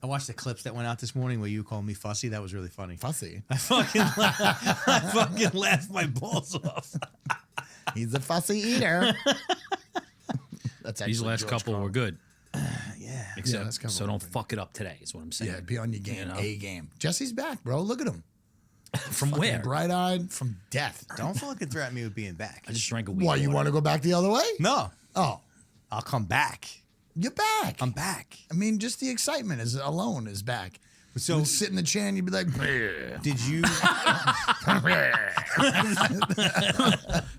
I watched the clips that went out this morning where you called me fussy. That was really funny. Fussy. I fucking laughed my balls off. He's a fussy eater. That's These last George couple Carlin. were good. Yeah. Except, last couple so were don't good. fuck it up today, is what I'm saying. Yeah, be on your game. You know? A game. Jesse's back, bro. Look at him. From where? Bright-eyed from death. Don't fucking threaten me with being back. I just drank a week. Why, you want to go back the other way? No. Oh, I'll come back. you're back. I'm back. I mean, just the excitement alone is back. So You'd sit in the chair and you'd be like, did you?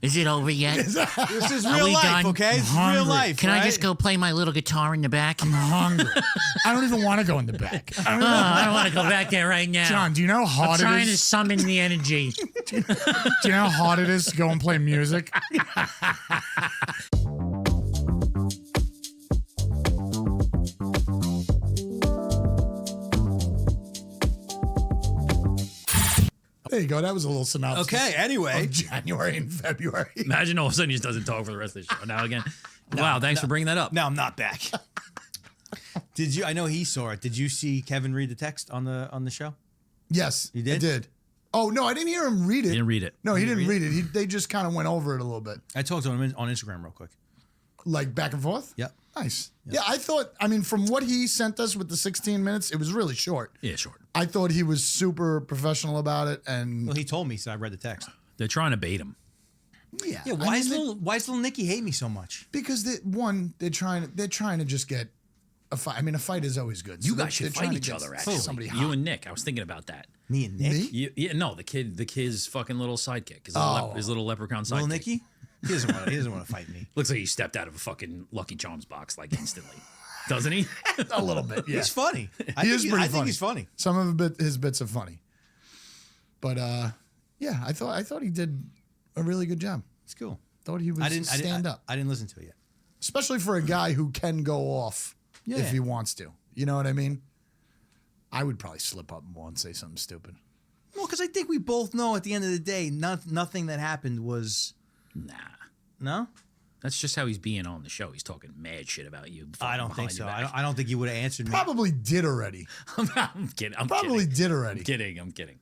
Is it over yet? This is Are real we life, done? okay? This is I'm real hungry. life. Can I right? just go play my little guitar in the back? I'm hungry. I don't even want to go in the back. I don't Oh, even I don't want to go back there right now. John, do you know how I'm hard trying it to is? summon the energy. Do you know how hard it is to go and play music? There you go. That was a little synopsis. Okay. Anyway, Of January and February. Imagine all of a sudden he just doesn't talk for the rest of the show. Now again. Wow, thanks for bringing that up. no, I'm not back. Did you? I know he saw it. Did you see Kevin read the text on the show? Yes, You did? I did. Oh no, I didn't hear him read it. You didn't read it. No, he You didn't read read it. They just kind of went over it a little bit, I talked to him on Instagram real quick. like back and forth. Yep. Nice. Yeah, I thought. I mean, from what he sent us with the 16 minutes, it was really short. Yeah, short. I thought he was super professional about it, and Well, he told me, so I read the text. They're trying to bait him. yeah. Yeah. I Why mean, why does little Nicky hate me so much? because they're trying to just get a fight. I mean, a fight is always good. You So guys should they're trying fight to each get other, actually. Somebody You hot. and Nick. I was thinking about that. Me and Nick. Me? No, the kid's fucking little sidekick. His little leprechaun sidekick. Little Nicky. He doesn't want to fight me. Looks like he stepped out of a fucking Lucky Charms box like instantly. Doesn't he? A little bit. Yeah. He's funny. I He think is pretty I think funny. he's funny. Some of his bits are funny, but yeah, I thought he did a really good job. It's cool. Thought he was stand up, I didn't listen to it yet. especially for a guy who can go off Yeah. if he wants to. You know what I mean? I would probably slip up more and say something stupid. Well, because I think we both know at the end of the day, nothing that happened was Nah. no. That's just how he's being on the show. He's talking mad shit about you. I don't think behind so. your back. I don't think you would have answered me. Probably did already. I'm kidding. I'm Probably kidding. did already. I'm kidding.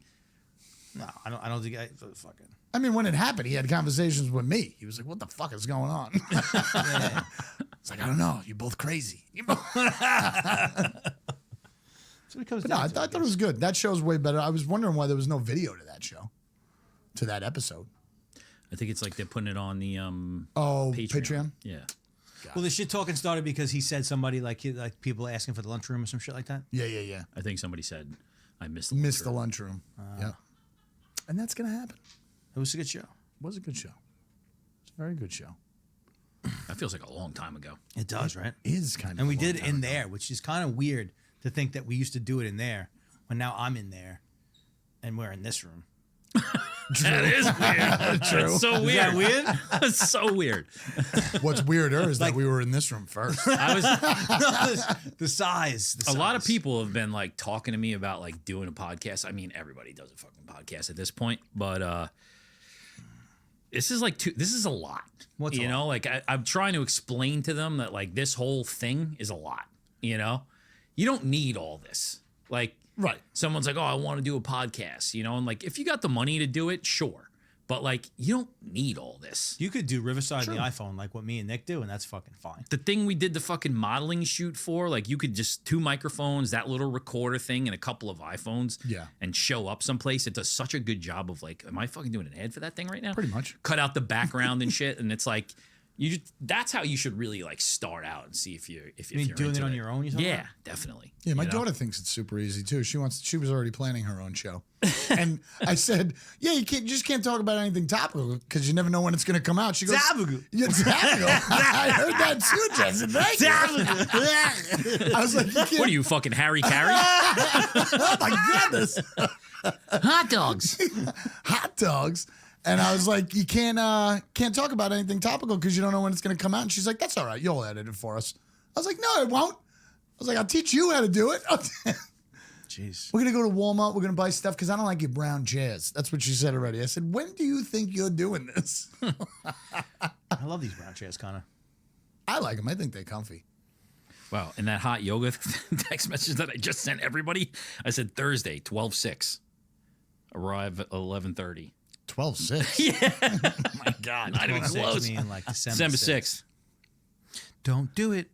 No, I don't think I fucking. I mean, when it happened, he had conversations with me. He was like, "What the fuck is going on?" Yeah. It's like, I don't know. You're both crazy. So it comes But no, down I to, thought it was good. That show's way better. I was wondering why there was no video to that show, to that episode. I think it's like they're putting it on the Oh, Patreon? Yeah. Well, the shit talking started because he said somebody like people asking for the lunchroom or some shit like that. Yeah. I think somebody said I missed the Missed the lunchroom. lunchroom. Yeah. And that's going to happen. It was a good show. It was a good show. It's a very good show. That feels like a long time ago. It does, right? It is kind of And we a long did it time in ago. there, which is kind of weird to think that we used to do it in there, when now I'm in there, and we're in this room. That is weird. True. That's so Is weird. that weird? That's so weird. What's weirder is Like- that we were in this room first. I was the size. a lot of people have been like talking to me about like doing a podcast. I mean, everybody does a fucking podcast at this point, but this is like this is a lot. What's a you lot? know, like I'm trying to explain to them that like this whole thing is a lot. You know, you don't need all this. Like, Right. someone's like, oh, I want to do a podcast, you know, and like if you got the money to do it, sure. But like you don't need all this. You could do Riverside on the iPhone like what me and Nick do, and that's fucking fine. The thing we did the fucking modeling shoot for, like you could just 2 microphones, that little recorder thing, and a couple of iPhones, Yeah. and show up someplace. It does such a good job of like, am I fucking doing an ad for that thing right now? Pretty much. Cut out the background and shit, and it's like that's how you should really like start out and see if you're You mean you're doing it into on your own? You talking Yeah, about? definitely. Yeah, my You know? daughter thinks it's super easy too. She was already planning her own show. And I said, yeah, you just can't talk about anything topical because you never know when it's going to to come out. She goes, Topical. Yeah, topical. I heard that too, Jason. Thank you. I was like, you can't. What are you fucking Harry Carey? Oh my goodness. Hot dogs. Hot dogs. And I was like, you can't talk about anything topical because you don't know when it's going to come out. And she's like, that's all right. You'll edit it for us. I was like, no, it won't. I was like, I'll teach you how to do it. Jeez. We're going to go to Walmart. We're going to buy stuff because I don't like your brown chairs. That's what she said already. I said, when do you think you're doing this? I love these brown chairs, Connor. I like them. I think they're comfy. Wow. And that hot yoga text message that I just sent everybody, I said Thursday, 12/6. Arrive at 11:30. 12/6. Yeah. Oh my God. Not even 12/6 close. me in like December 6th. Don't do it.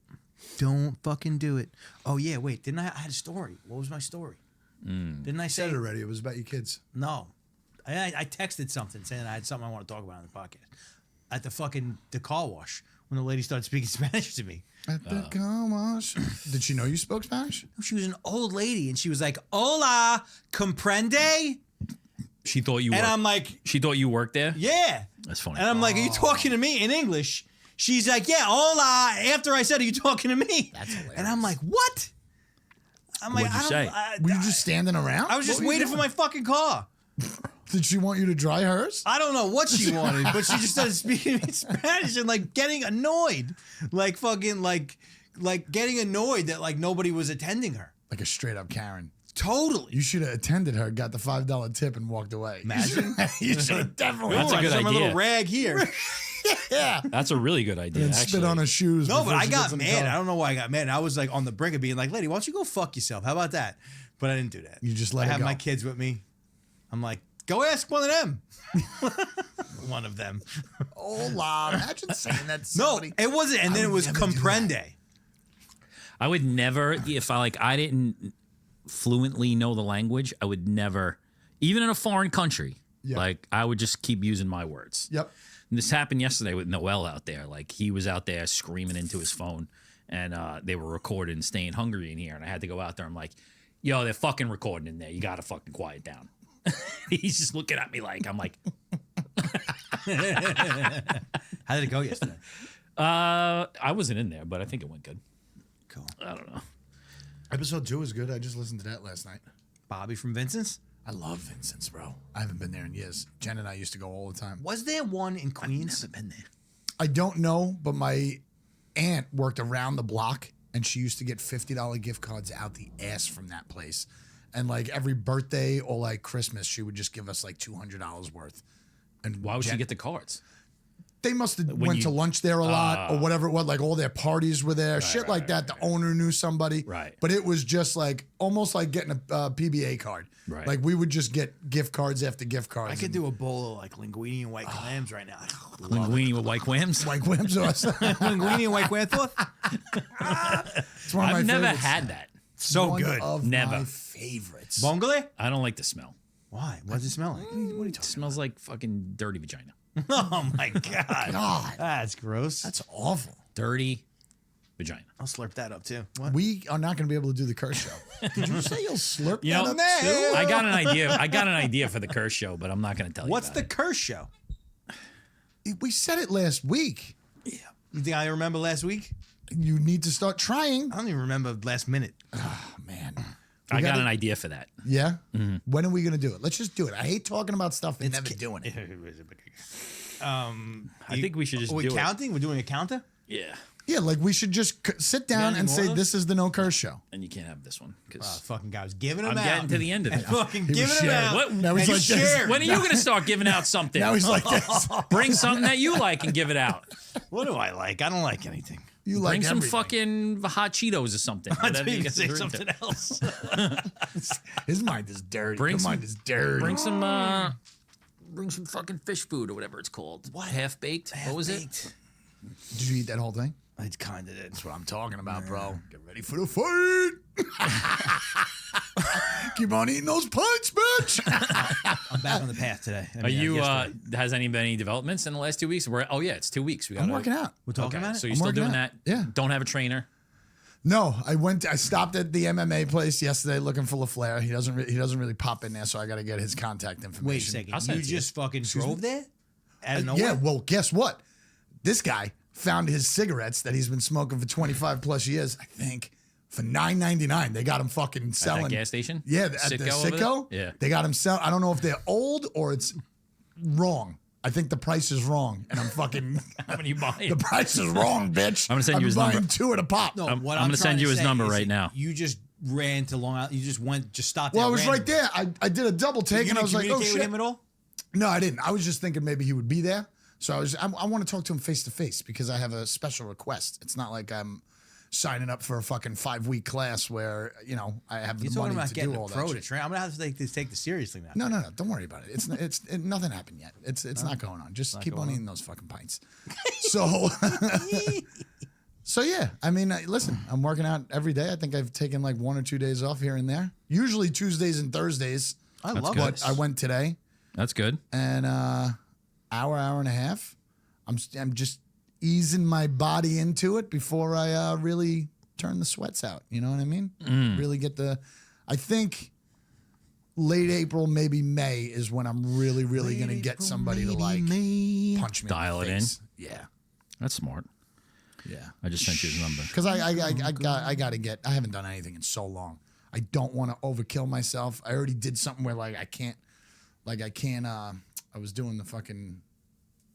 Don't fucking do it. Oh yeah, wait. Didn't I had a story? What was my story? Didn't I say Said it already. It was about your kids. no? I texted something saying I had something I want to talk about on the podcast. At the car wash when the lady started speaking Spanish to me. At the car wash. Did she know you spoke Spanish? She was an old lady and she was like, "Hola, comprende?" She thought you And worked. I'm like, She thought you worked there? "Yeah." That's funny. And I'm like, "Are you talking to me in English?" She's like, "Yeah, hola." After I said, "Are you talking to me?" That's hilarious. And I'm like, "What?" I'm like, What'd you I don't- say? Were you just standing around? I was just What were you waiting for doing? my fucking car. Did she want you to dry hers? I don't know what she wanted, but she just started speaking in Spanish and like getting annoyed, like fucking like getting annoyed that like nobody was attending her. Like a straight up Karen. Totally. You should have attended her, got the $5 tip, and walked away. Imagine. You should have definitely. That's a good I'm a idea. little rag here. Yeah. That's a really good idea, And actually. spit on her shoes. No, before but I she got gets in the mad. car. I don't know why I got mad. I was like on the brink of being like, "Lady, why don't you go fuck yourself? How about that?" But I didn't do that. You just let I it have go. my kids with me. I'm like, go ask one of them. One of them. Hola. Imagine saying that to No, somebody. it wasn't. And then it would was never do that. comprende. I would never, if I didn't fluently know the language, I would never, even in a foreign country, Yeah. like I would just keep using my words. Yep. And this happened yesterday with Noel out there. Like he was out there screaming into his phone, and they were recording Staying Hungry in here, and I had to go out there. I'm like, "Yo, they're fucking recording in there. You gotta fucking quiet down." He's just looking at me like I'm like, How did it go yesterday? I wasn't in there, but I think it went good. Cool. I don't know. Episode 2 is good. I just listened to that last night. Bobby from Vincent's? I love Vincent's, bro. I haven't been there in years. Jen and I used to go all the time. Was there one in Queens? Never been there. I don't know, but my aunt worked around the block, and she used to get $50 gift cards out the ass from that place. And like every birthday or like Christmas, she would just give us like $200 worth. And Why would she Jen- get the cards? They must have went you- to lunch there a lot or whatever it was. Like all their parties were there, shit like that. The owner knew somebody. Right. But it was just like almost like getting a PBA card. Right. Like we would just get gift cards after gift cards. I could do a bowl of like linguine and white clams right now. Linguine with white clams? like whims or something. Linguine and white clam sauce? It's one of my I've never favorites. had that. So One good. of Never. my favorites. Bongole? I don't like the smell. Why? What does it smell like? What are you It talking smells like fucking dirty vagina. Oh my God. God, That's gross. that's awful. Dirty vagina. I'll slurp that up too. What? We are not going to be able to do the curse show. Did you say you'll slurp You that know, up nah. too? I got an idea. I got an idea for the curse show, but I'm not going to tell What's you. the about curse show? We said it last week. You think I remember last week? You need to start trying. I don't even remember last minute. Oh, man. it. I got gotta- an idea for that. Yeah? Mm-hmm. When are we going to do it? Let's just do it. I hate talking about stuff and never doing it. I think we should just Are we do it. counting? We're doing a counter? Yeah, Yeah, like we should just sit down any and more say, of those? this is the no curse show. and you can't have this one Oh, because fucking guy was giving them I'm out. getting to the end of it. Fucking was giving them sharing. out. What? Now he's And like you this. shared. When are you going to start giving out something? Now he's like this. Bring something that you like and give it out. What do I like? I don't like anything. You like Bring some everything. fucking hot Cheetos or something. I Whatever thought you you could guys say are into. something else. His mind is dirty. Bring Your some- mind is dirty. Bring some fucking fish food or whatever it's called. What? Half baked? What was it? Did you eat that whole thing? I kind of did. That's what I'm talking about, bro. Get ready for the fight. Keep on eating those punch, bitch. I'm back on the path today. I Are mean, you? yesterday. Has any been any developments in the last 2 weeks? Oh yeah, it's 2 weeks. We got. I'm working out. We're talking Okay, about so it? you're I'm still working doing out. that? Yeah. Don't have a trainer. No, I stopped at the MMA place yesterday looking for LaFleur. He doesn't really pop in there, so I got to get his contact information. Wait a second. I'll send You it to you. just fucking drove there? Out of nowhere? Yeah, well, guess what? This guy found his cigarettes that he's been smoking for 25 plus years, I think, for $9.99. They got him fucking selling. At that gas station? Yeah, at the Sitco over Sitco. there? Yeah. They got him sell. I don't know if they're old or it's wrong. I think the price is wrong, and I'm fucking. How many you buying? The price is wrong, bitch. I'm gonna send you his buying number. 2 at a pop. No, I'm what gonna I'm send you trying to his say number is right now. You just ran to Long Island. You just stopped Well, I there was right randomly. there. I did a double take, You and I didn't was like, "Oh communicate shit!" with him at all? No, I didn't. I was just thinking maybe he would be there. So I want to talk to him face to face because I have a special request. It's not like I'm signing up for a fucking 5-week class where I have the You're talking money about to getting do a all that pro to shit. train. I'm gonna have to take this seriously now. No, don't worry about it. Nothing happened yet. It's not going on. Just keep on eating those fucking pints. So, so yeah. I mean, listen, I'm working out every day. I think I've taken like 1 or 2 days off here and there. Usually Tuesdays and Thursdays. I love good. it. But I went today That's good. and hour and a half. I'm just easing my body into it before I really turn the sweats out. You know what I mean? Really get I think late April, maybe May is when I'm really going to get somebody to like punch me. Dial in the it in. face. Yeah. That's smart. Yeah. I just sent you his number. Because I got to get, I haven't done anything in so long. I don't want to overkill myself. I already did something where I was doing the fucking,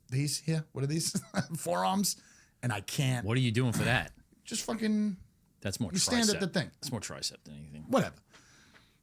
these here, what are these? Forearms. And I can't. What are you doing for that? Just fucking, That's more you tricep. stand at the thing. That's more tricep than anything. Whatever.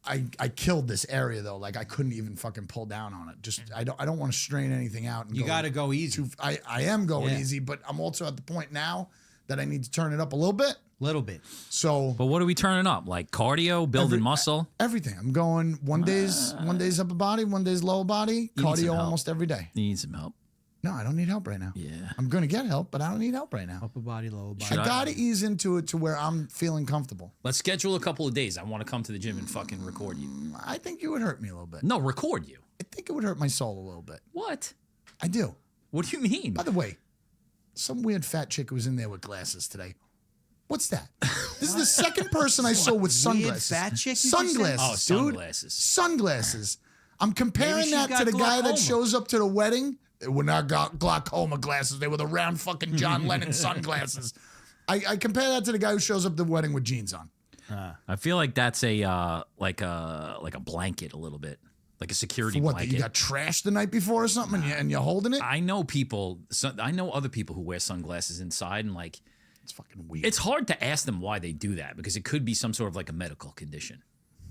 I killed this area though. Like I couldn't even fucking pull down on it. Just I don't want to strain anything out. And You got to go easy. I am going Yeah. easy, but I'm also at the point now that I need to turn it up a little bit. Little bit. So But what are we turning up? Like cardio, building muscle? everything. I'm going one day's upper body, one day's lower body, need some cardio help. almost every day. You need some help. No, I don't need help right now. Yeah. I'm gonna get help, but I don't need help right now. Upper body, lower body. Should I gotta ease into it to where I'm feeling comfortable. Let's schedule a couple of days. I want to come to the gym and fucking record you. I think you would hurt me a little bit. No, record you. I think it would hurt my soul a little bit. What? I do. What do you mean? By the way, some weird fat chick was in there with glasses today. What's that? This is the second person I saw with sunglasses. fat chick, you just said? Sunglasses, Oh, dude. sunglasses. Sunglasses. I'm comparing she's that got to the guy glaucoma. that shows up to the wedding. They were not glaucoma glasses. They were the round fucking John Lennon sunglasses. I compare that to the guy who shows up to the wedding with jeans on. I feel like that's a like a blanket a little bit. Like a security For what, that blanket. you got trashed the night before or something and you're holding it? I know people. I know other people who wear sunglasses inside, and like It's fucking weird. it's hard to ask them why they do that because it could be some sort of like a medical condition.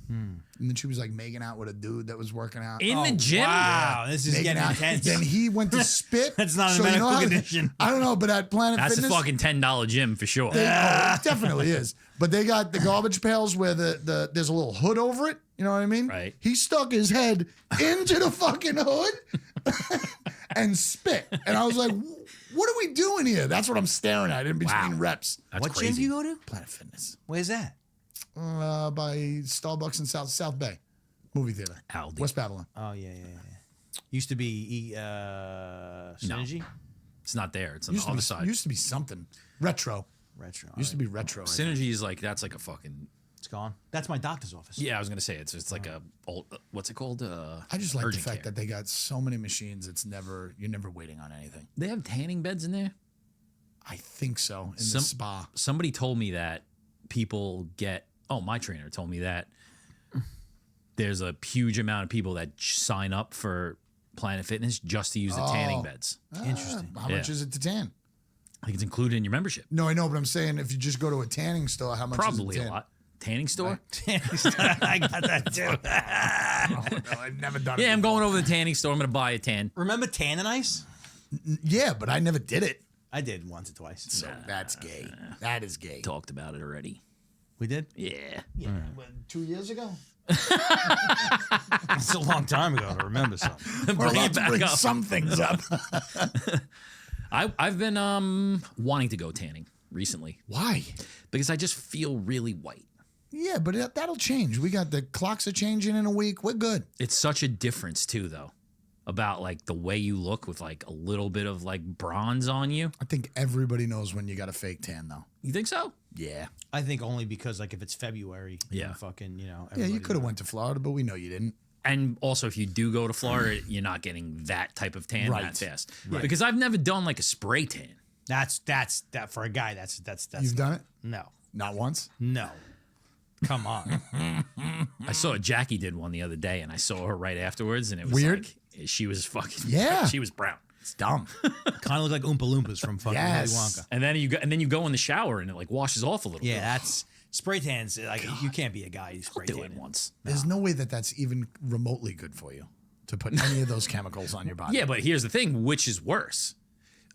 And then she was like making out with a dude that was working out. In the gym, Wow, this is Making getting out. intense. Then he went to spit. That's not a So you know medical how- condition. I don't know, but at Planet that's Fitness, a fucking $10 gym for sure. oh, it definitely is. But they got the garbage pails where there's a little hood over it. You know what I mean? Right. He stuck his head into the fucking hood and spit. And I was like, what are we doing here? That's what I'm staring at in between Wow. reps. That's What crazy. gym do you go to? Planet Fitness. Where's that? By Starbucks in South Bay. Movie theater. Aldi. West Babylon. Oh yeah. Used to be Synergy. It's not there. It's on the other side. Used to be something. Retro. Retro. Used to be retro. I think. Synergy is like that's like a fucking It's gone. That's my doctor's office. yeah. I was gonna say it's like a old what's it called? I just like the urgent fact care. that they got so many machines. You're never waiting on anything. They have tanning beds in there. I think so in Some- the spa. Somebody told me that people get. Oh, my trainer told me that there's a huge amount of people that sign up for Planet Fitness just to use the tanning beds. Interesting. How much is it to tan? I think it's included in your membership. No, I know, but I'm saying if you just go to a tanning store, how much Probably is it a tan? lot. Tanning store? I got that too. No, I've never done it. Yeah, I'm before. going over to the tanning store. I'm going to buy a tan. Remember Tan and Ice? Yeah, but I never did it. I did once or twice. So that's gay. That is gay. Talked about it already. We did? Yeah. Yeah, 2 years ago. It's a long time ago to remember something. We're Bring allowed it to back bring up. some things up. I've been wanting to go tanning recently Why? because I just feel really white. Yeah, but that'll change. We got the clocks are changing in a week. We're good. It's such a difference too, though, about like the way you look with like a little bit of like bronze on you. I think everybody knows when you got a fake tan, though. You think so? Yeah. I think only because like if it's February, Yeah. fucking, Yeah, you everybody- could have went to Florida, but we know you didn't. And also, if you do go to Florida, you're not getting that type of tan Right. that fast. Because I've never done like a spray tan. That's that for a guy. That's You've done it? no, Not once? no. Come on. I saw Jackie did one the other day, and I saw her right afterwards, and it was Weird? like she was fucking Yeah. she was brown. It's dumb. Kind of look like Oompa Loompas from fucking Yes. Willy Wonka. And then you go in the shower, and it like washes off a little. Yeah, bit. that's spray tans. Like you can't be a guy who spray do tan. it once. There's no way that's even remotely good for you to put any of those chemicals on your body. Yeah, but here's the thing: which is worse?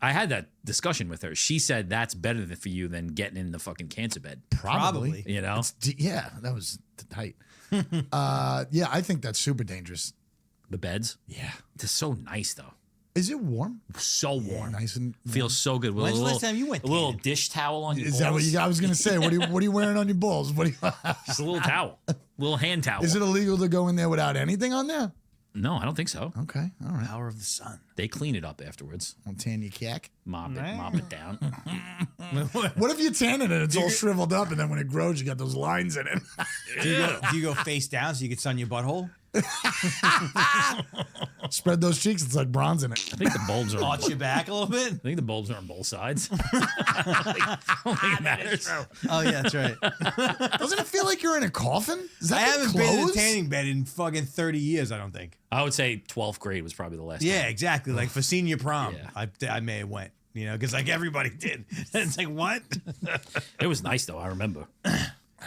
I had that discussion with her. She said that's better for you than getting in the fucking cancer bed. Probably. You know? Yeah, that was tight. Yeah, I think that's super dangerous. The beds? Yeah. They're so nice, though. Is it warm? So warm. Nice and Feels so good. With When's a the little, last time you went a little tanning? dish towel on your Is balls. that what you got? I was gonna say. What are you wearing on your balls? What do you? Just a little towel. Little hand towel. Is it illegal to go in there without anything on there? No, I don't think so. Okay, all right. Power of the sun. They clean it up afterwards. I'll tan your cack. Mop it down. What if you tan it and it's all shriveled up, and then when it grows, you got those lines in it? Do you go face down so you can sun your butthole? Spread those cheeks. It's like bronze in it. I think the bulbs are. Arch your back a little bit? I think the bulbs are on both sides. I don't think it matters. Oh, yeah, that's right. Doesn't it feel like you're in a coffin? Is that I haven't been in a clothes? tanning bed in fucking 30 years, I don't think. I would say 12th grade was probably the last Yeah, time. exactly. Like for senior prom, Yeah. I may have went, you know, because like everybody did. It's like, what? It was nice, though. I remember.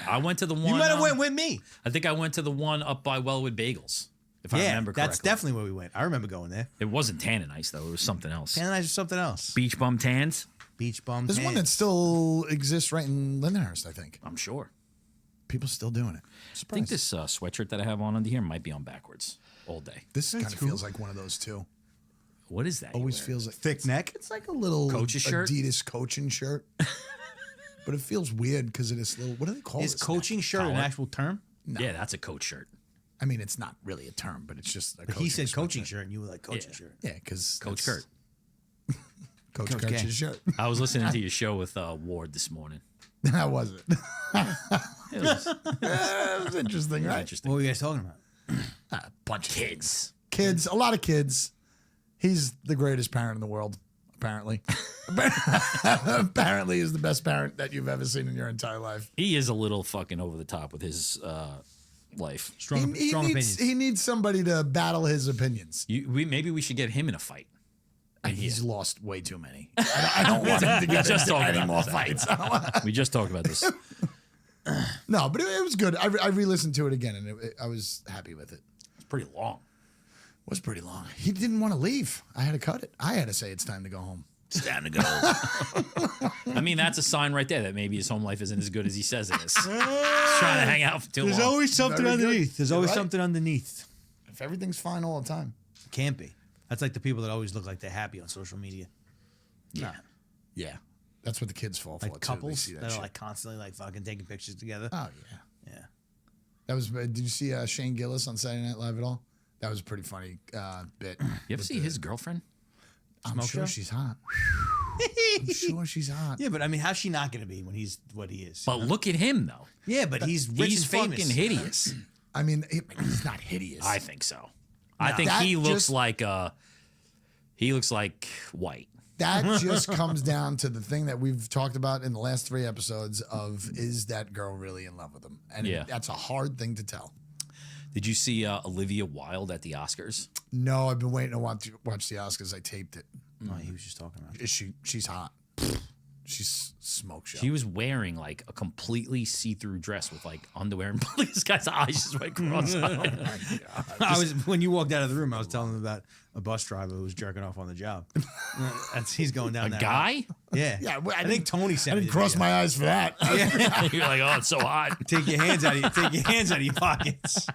I went to the one. You might have went with me. I think I went to the one up by Wellwood Bagels, if I Yeah, remember correctly. that's definitely where we went. I remember going there. It wasn't tanning ice, though. It was something else. Tanning ice or something else. Beach bum tans, Beach bum. There's one that still exists right in Lindenhurst, I think. I'm sure. People still doing it. I think this sweatshirt that I have on under here might be on backwards all day. This kind of feels like one of those too. What is that? you Always wear? feels like thick neck. It's like a little Coach's shirt? Adidas coaching shirt. But it feels weird because of this little. What do they call Is this? coaching shirt an Collar? actual term? Yeah, that's a coach shirt. I mean, it's not really a term, but it's just. A But he said sweatshirt. coaching shirt, and you were like coaching Yeah. shirt. Yeah, because Coach Kurt. Coach Coach Kurt's K. shirt. I was listening to your show with Ward this morning. How was it? It was It was interesting, right? interesting. What were you guys talking about? A bunch of Kids. kids, a lot of kids. He's the greatest parent in the world, apparently. Apparently, is the best parent that you've ever seen in your entire life. He is a little fucking over the top with his life. Strong He opinions. needs somebody to battle his opinions. Maybe we should get him in a fight. He's lost way too many. I don't want him to get just into talking any about more this, fights. We just talked about this. No, but it was good. I re-listened to it again, and I was happy with it. It's pretty long. It was pretty long. He didn't want to leave. I had to cut it. I had to say it's time to go home. It's time to go. I mean, that's a sign right there that maybe his home life isn't as good as he says it is. He's trying to hang out for too There's long. always something Very good. underneath. There's You're always right. something underneath. If everything's fine all the time. Can't be. That's like the people that always look like they're happy on social media. Yeah. Yeah. That's what the kids fall for, Like too. They couples see that that are shit. like constantly like fucking taking pictures together. Oh, yeah. Yeah. That was. Did you see Shane Gillis on Saturday Night Live at all? That was a pretty funny bit. You ever see his girlfriend? I'm Smoke sure show? she's hot. I'm sure she's hot. Yeah, but I mean, how's she not going to be when he's what he is? But look at him, though. Yeah, but he's rich He's and famous. fucking hideous. I mean, he's not hideous. I think so. I think That he looks just- like white. That just comes down to the thing that we've talked about in the last 3 episodes of, is that girl really in love with him? And Yeah. that's a hard thing to tell. Did you see Olivia Wilde at the Oscars? No, I've been waiting to watch the Oscars. I taped it. No, he was just talking about. She's hot. She's smoke show. She was wearing like a completely see-through dress with like underwear, and this guy's eyes just went cross-eyed. I was when you walked out of the room. I was telling him about a bus driver who was jerking off on the job. He's going down A that guy? route. Yeah, Yeah, well, I think Tony I sent me. didn't the cross video. my eyes for that. You're like, oh, it's so hot. Take your hands out of your pockets.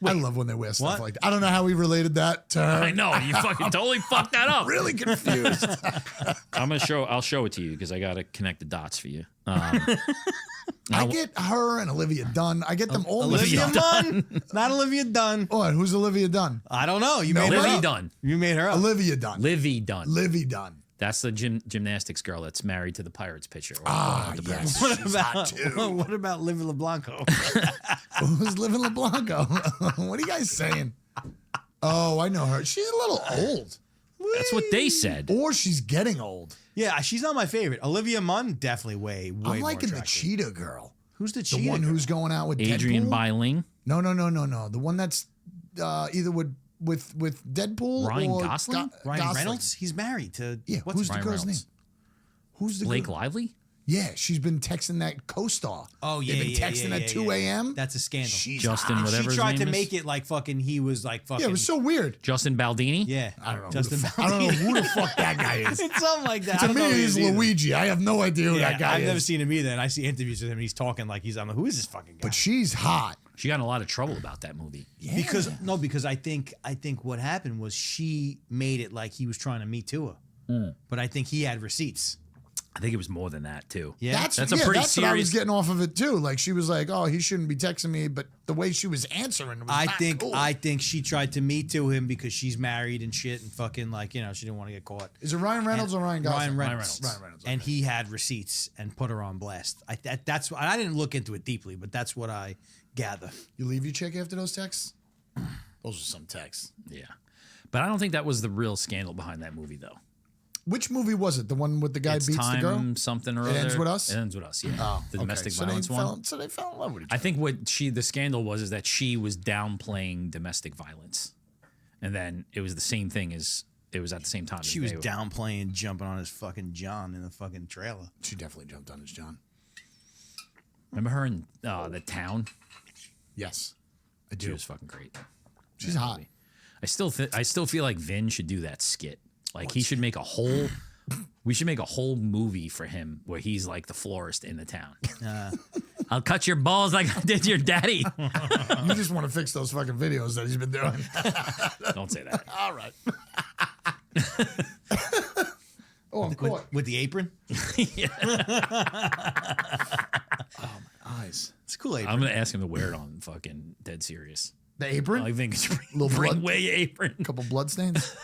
I love when they wear stuff What? like that. I don't know how we related that to her. I know you fucking totally fucked that up. Really confused. I'll show it to you because I gotta connect the dots for you. I get her and Olivia Dunn. I get them all. Olivia mixed up. Dunn, not Olivia Dunn. Oh, and who's Olivia Dunn? I don't know. You made her Livy up. Dunn. You made her up. Olivia Dunn. Livy Dunn. Livy Dunn. That's the gymnastics girl that's married to the Pirates pitcher. Ah, The yes. What She's hot about too. what about Livy LeBlanco? Who's living LeBlanco? What are you guys saying? Oh, I know her. She's a little old. That's what they said. Or she's getting old. Yeah, she's not my favorite. Olivia Munn definitely way I'm more liking the attractive. cheetah girl. Who's the The cheetah? one girl? who's going out with Adrian Deadpool. Byling, No. The one that's either with Deadpool Ryan or Gosling? Ryan Gosling. Reynolds. He's married to Yeah, what's who's the Ryan girl's Reynolds. name? Who's the Blake girl? Lively. Yeah, she's been texting that co-star. Oh yeah, They've been yeah, texting yeah, at yeah, 2 yeah. a.m. That's a scandal. She's Justin, hot. whatever She his tried to name make is. it like fucking. He was like fucking. Yeah, it was so weird. Justin Baldini. Yeah, I don't know. Justin I don't know Baldini. who the fuck that guy is. It's something like that. I To don't know me, who he he's is either. Luigi. I have no idea who Yeah, that guy I've is. never seen him either, and I see interviews with him, and he's talking like he's. I'm like, who is this fucking guy? But she's hot. She got in a lot of trouble about that movie. Yeah. Because I think what happened was she made it like he was trying to Me Too her, but I think he had receipts. I think it was more than that too. Yeah, That's a yeah, pretty that's what I was serious- getting off of it too. Like she was like, "Oh, he shouldn't be texting me," but the way she was answering was not cool. I think she tried to Me Too him because she's married and shit, and fucking like she didn't want to get caught. Is it Ryan Reynolds or Ryan Gosling? Ryan Reynolds. Ryan Reynolds. And he had receipts and put her on blast. That's I didn't look into it deeply, but that's what I gather. You leave your chick after those texts? Those are some texts. Yeah, but I don't think that was the real scandal behind that movie though. Which movie was it? The one with the guy It's beats time the girl? something or It other. Ends With Us? It ends with us. Yeah, Oh, the domestic so violence one. So they fell in love with each I other. think what the scandal was that she was downplaying domestic violence, and then it was the same thing as it was at the same time. She was downplaying jumping on his fucking John in the fucking trailer. She definitely jumped on his John. Remember her in the town? Yes, I She do. was fucking great. She's hot. I still feel like Vin should do that skit. Like he should make a whole. We should make a whole movie for him where he's like the florist in the town. I'll cut your balls like I did your daddy. You just want to fix those fucking videos that he's been doing. Don't say that. All right. Oh, I'm caught. With the apron? Eyes. It's a cool apron. I'm gonna ask him to wear it on fucking Dead Serious. The apron? I think it's Little bring blood? away your apron. Couple bloodstains.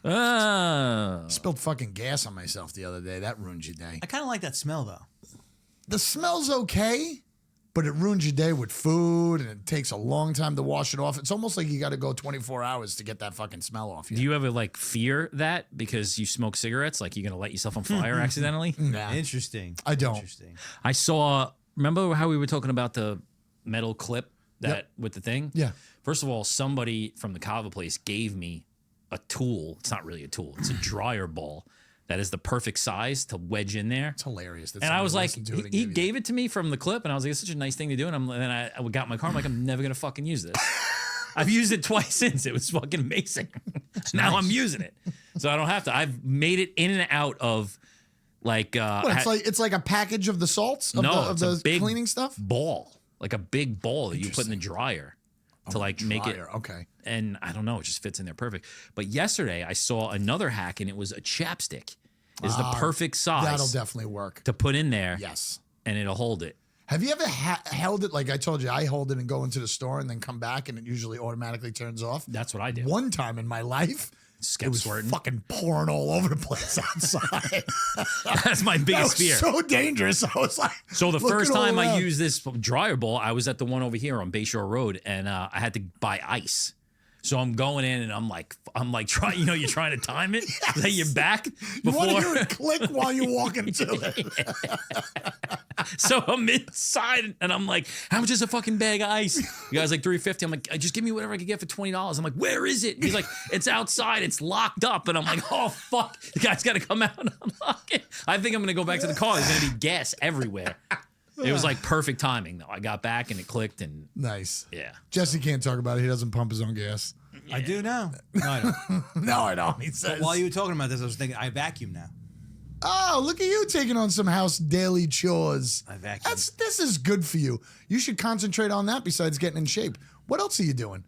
Ah. Spilled fucking gas on myself the other day. That ruins your day. I kind of like that smell though. The smell's okay, but it ruins your day with food, and it takes a long time to wash it off. It's almost like you got to go 24 hours to get that fucking smell off you. Do you ever like fear that because you smoke cigarettes? Like you're gonna light yourself on fire accidentally? Nah, Interesting. I don't. Interesting. I saw. Remember how we were talking about the metal clip that with the thing? Yeah. First of all, somebody from the kava place gave me a tool. It's not really a tool. It's a dryer ball that is the perfect size to wedge in there. It's hilarious. That And I was somebody like, wants to do it and he give you gave it to me from the clip, and I was like, it's such a nice thing to do. And then I got in my car. I'm like, I'm never gonna fucking use this. I've used it twice since. It was fucking amazing. Now I'm using it, so I don't have to. I've made it in and out of like. that. What, it's like a package of the salts of No, the, it's of a the big cleaning stuff. ball, like a big ball that you put in the dryer to like make it. Dryer, okay. And I don't know, it just fits in there perfect. But yesterday I saw another hack, and it was a chapstick. Is the perfect size That'll definitely work. to put in there, Yes. and it'll hold it. Have you ever held it? Like I told you, I hold it and go into the store and then come back, and it usually automatically turns off. That's what I did. One time in my life, Just it kept was squirting. fucking pouring all over the place outside. That's my That biggest was fear. so dangerous. I was like, So the looking first all time I around. used this dryer ball, I was at the one over here on Bayshore Road, and I had to buy ice. So I'm going in, and I'm like trying. You know, you're trying to time it. That you're back you want to hear before. it click while you're walking to it. So I'm inside, and I'm like, "How much is a fucking bag of ice?" The guy's like $3.50. I'm like, "Just give me whatever I can get for $20." I'm like, "Where is it?" He's like, "It's outside. It's locked up." And I'm like, "Oh fuck!" The guy's got to come out and unlock it. I think I'm gonna go back to the car. There's gonna be gas everywhere. It was like perfect timing, though. I got back and it clicked, and Nice. yeah. Jesse can't talk about it. He doesn't pump his own gas. I do now. No, I don't. No, I don't. He says. While you were talking about this, I was thinking I vacuum now. Oh, look at you taking on some house daily chores. I vacuum. This is good for you. You should concentrate on that besides getting in shape. What else are you doing?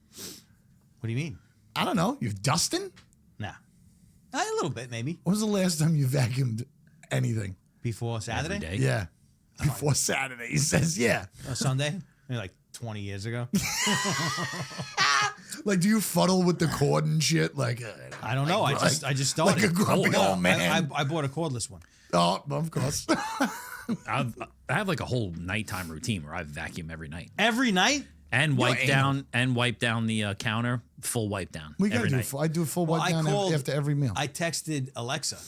What do you mean? I don't know. You're dusting? Nah. A little bit, maybe. When was the last time you vacuumed anything? Before Saturday? Every day. Yeah. Before Saturday. He says, yeah. Sunday? Maybe like 20 years ago. Like, do you fuddle with the cord and shit? Like, I don't know. I just started. like a grumpy old man. I bought a cordless one. Oh, of course. I have like a whole nighttime routine where I vacuum every night Every night? and wipe anal. down the counter, full wipe down. We gotta every do. night. I do a full Well, wipe I down called- after every meal. I texted Alexa,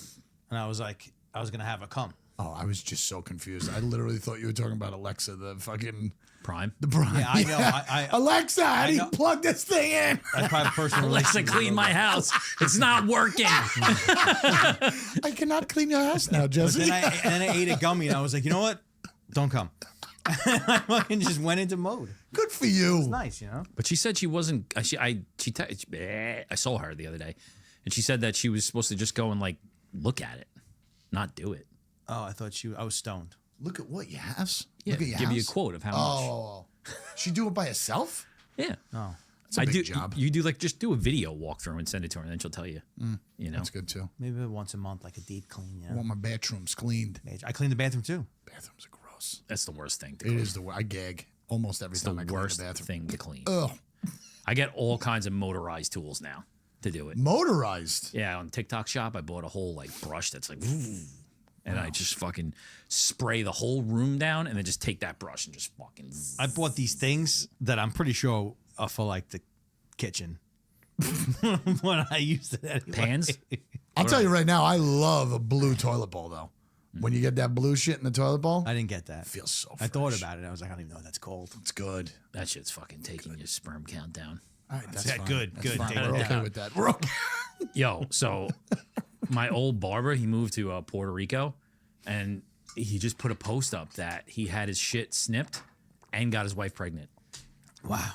and I was like, I was going to have her come. Oh, I was just so confused. I literally thought you were talking about Alexa, the fucking Prime. the Prime. Yeah, I know. I Alexa, how do you know. plug this thing in? I probably personal Alexa, relationship clean with my her. house. It's not working. I cannot clean your house now, Jesse. Then I ate a gummy and I was like, you know what? Don't come. I fucking just went into mode. Good for you. It's nice, you know. But she said she wasn't. I saw her the other day, and she said that she was supposed to just go and like look at it, not do it. Oh, I thought I was stoned. Look at what you have. Yeah, Look at your give you a house. quote of how much. Oh, she do it by herself? Yeah. Oh, That's a big job. You do like just do a video walkthrough and send it to her, and then she'll tell you. You know. That's good too. maybe once a month, like a deep clean. You I know? want my bathrooms cleaned. I cleaned the bathroom too. Bathrooms are gross. That's the worst thing to It clean. is I gag almost every It's the time I clean worst the bathroom. thing to clean. Ugh. I get all kinds of motorized tools now to do it. Motorized. Yeah, on TikTok shop, I bought a whole like brush that's like, and I just fucking spray the whole room down, and then just take that brush and just fucking. I bought these things that I'm pretty sure are for like the kitchen. When I used it anyway. Pans? I'll tell you right now, I love a blue toilet bowl though. When you get that blue shit in the toilet bowl, I didn't get that. it feels so I thought fresh. about it. I was like, I don't even know what that's called. It's good. That shit's fucking taking your sperm count down. All right, that's Yeah, fine. good, That's good. fine. Take We're it okay down. with that. We're okay. Yo, so my old barber, he moved to Puerto Rico, and he just put a post up that he had his shit snipped and got his wife pregnant Wow.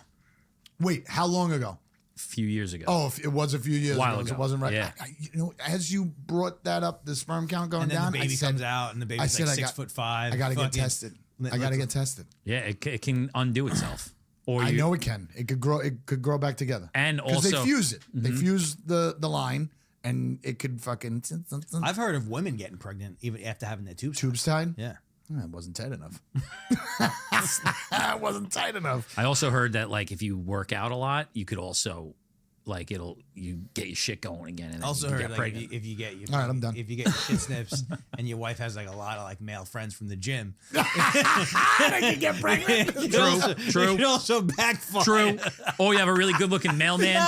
Wait, how long ago? a few years ago. Oh, it was a few years While ago. So ago. it wasn't right. Yeah. You know, as you brought that up, the sperm count going And then down, the baby I said, comes out, and the I baby's said like I 6'5". I got to get fucking- tested. I got to get tested. Yeah, it can undo itself. Or I you, know it can. It could grow. It could grow back together. And because they also- fuse it. They fuse the line, and it could fucking I've heard of women getting pregnant even after having their tubes. tubes tied. Yeah. It wasn't tight enough. It wasn't tight enough. I also heard that like if you work out a lot, you could also like you get your shit going again. And then Also you heard get like pregnant. if you get your, All right, I'm done. If you get your shit snips and your wife has like a lot of like male friends from the gym, I can get pregnant. it could also, true. It could also backfire. True. Or you have a really good looking mailman.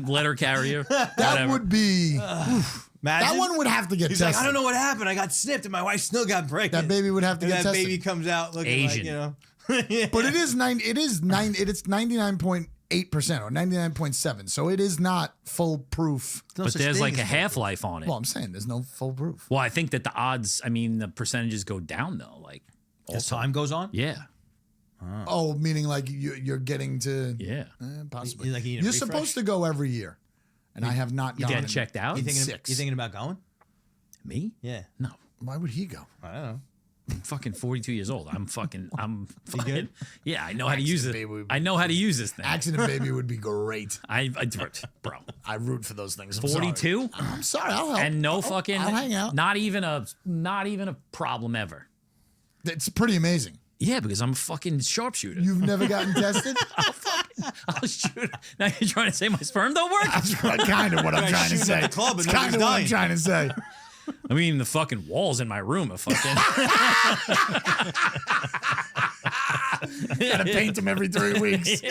Letter carrier. That whatever. would be. Imagine. That one would have to get He's tested. like, I don't know what happened. I got snipped and my wife still got pregnant. That baby would have to and get that tested. baby comes out looking Asian. like, you know. But it is 99.8% or 99.7. So it is not foolproof. But there's like a half-life on it. Well, I'm saying there's no full proof. Well, I think that the odds, I mean, the percentages go down though. Like, As time goes on, yeah, Oh, meaning like you're getting to yeah. possibly. You- like you need a You're refresh? supposed to go every year, and I have not gone. Get in- checked out. you thinking? Six. You thinking about going? Me? Yeah. No. Why would he go? I don't know. I'm fucking 42 years old. I'm fucking. You good? Yeah, I know how to use it. baby. I know how to use this thing. Accident baby would be great. Bro. I root for those things. I'm sorry. 42 I'm sorry. I'll help. and no fucking. I'll hang out. Not even a problem ever. It's pretty amazing. Yeah, because I'm a fucking sharpshooter. You've never gotten tested? I'll shoot. Now you're trying to say my sperm don't work? That's kind of what I'm Guys trying to shooting say. at the club and It's kind of nobody's what I'm dying. trying to say. I mean, the fucking walls in my room are fucking. Gotta paint them every 3 weeks.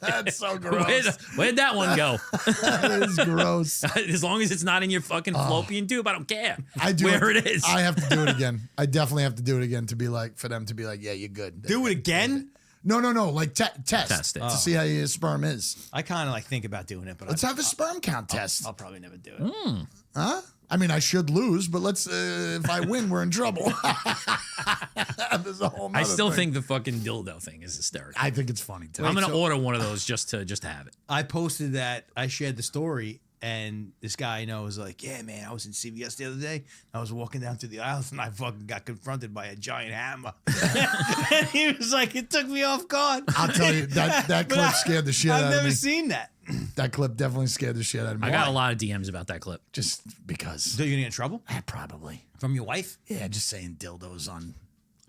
That's so gross. Where'd that one go? That is gross. As long as it's not in your fucking fallopian tube, I don't care. I do where it is. I have to do it again. I definitely have to do it again to be like, for them to be like, yeah, you're good. Do it again? No. Like test Test it. to see how your sperm is. I kind of like think about doing it, but Let's have a sperm count test. I'll probably never do it. Huh? I mean, I should lose, but let's. If I win, we're in trouble. There's a whole. I still thing. think the fucking dildo thing is hysterical. I think it's funny too. I'm gonna order one of those just to have it. I posted that. I shared the story, and this guy I know was like, "Yeah, man, I was in CVS the other day. I was walking down through the aisles, and I fucking got confronted by a giant hammer." And he was like, "It took me off guard." I'll tell you that But clip scared the shit I've out of never me. seen that. That clip definitely scared the shit out of me. I got Why? a lot of DMs about that clip. Just because. So you're gonna get in trouble Probably. from your wife? Yeah, just saying dildos on.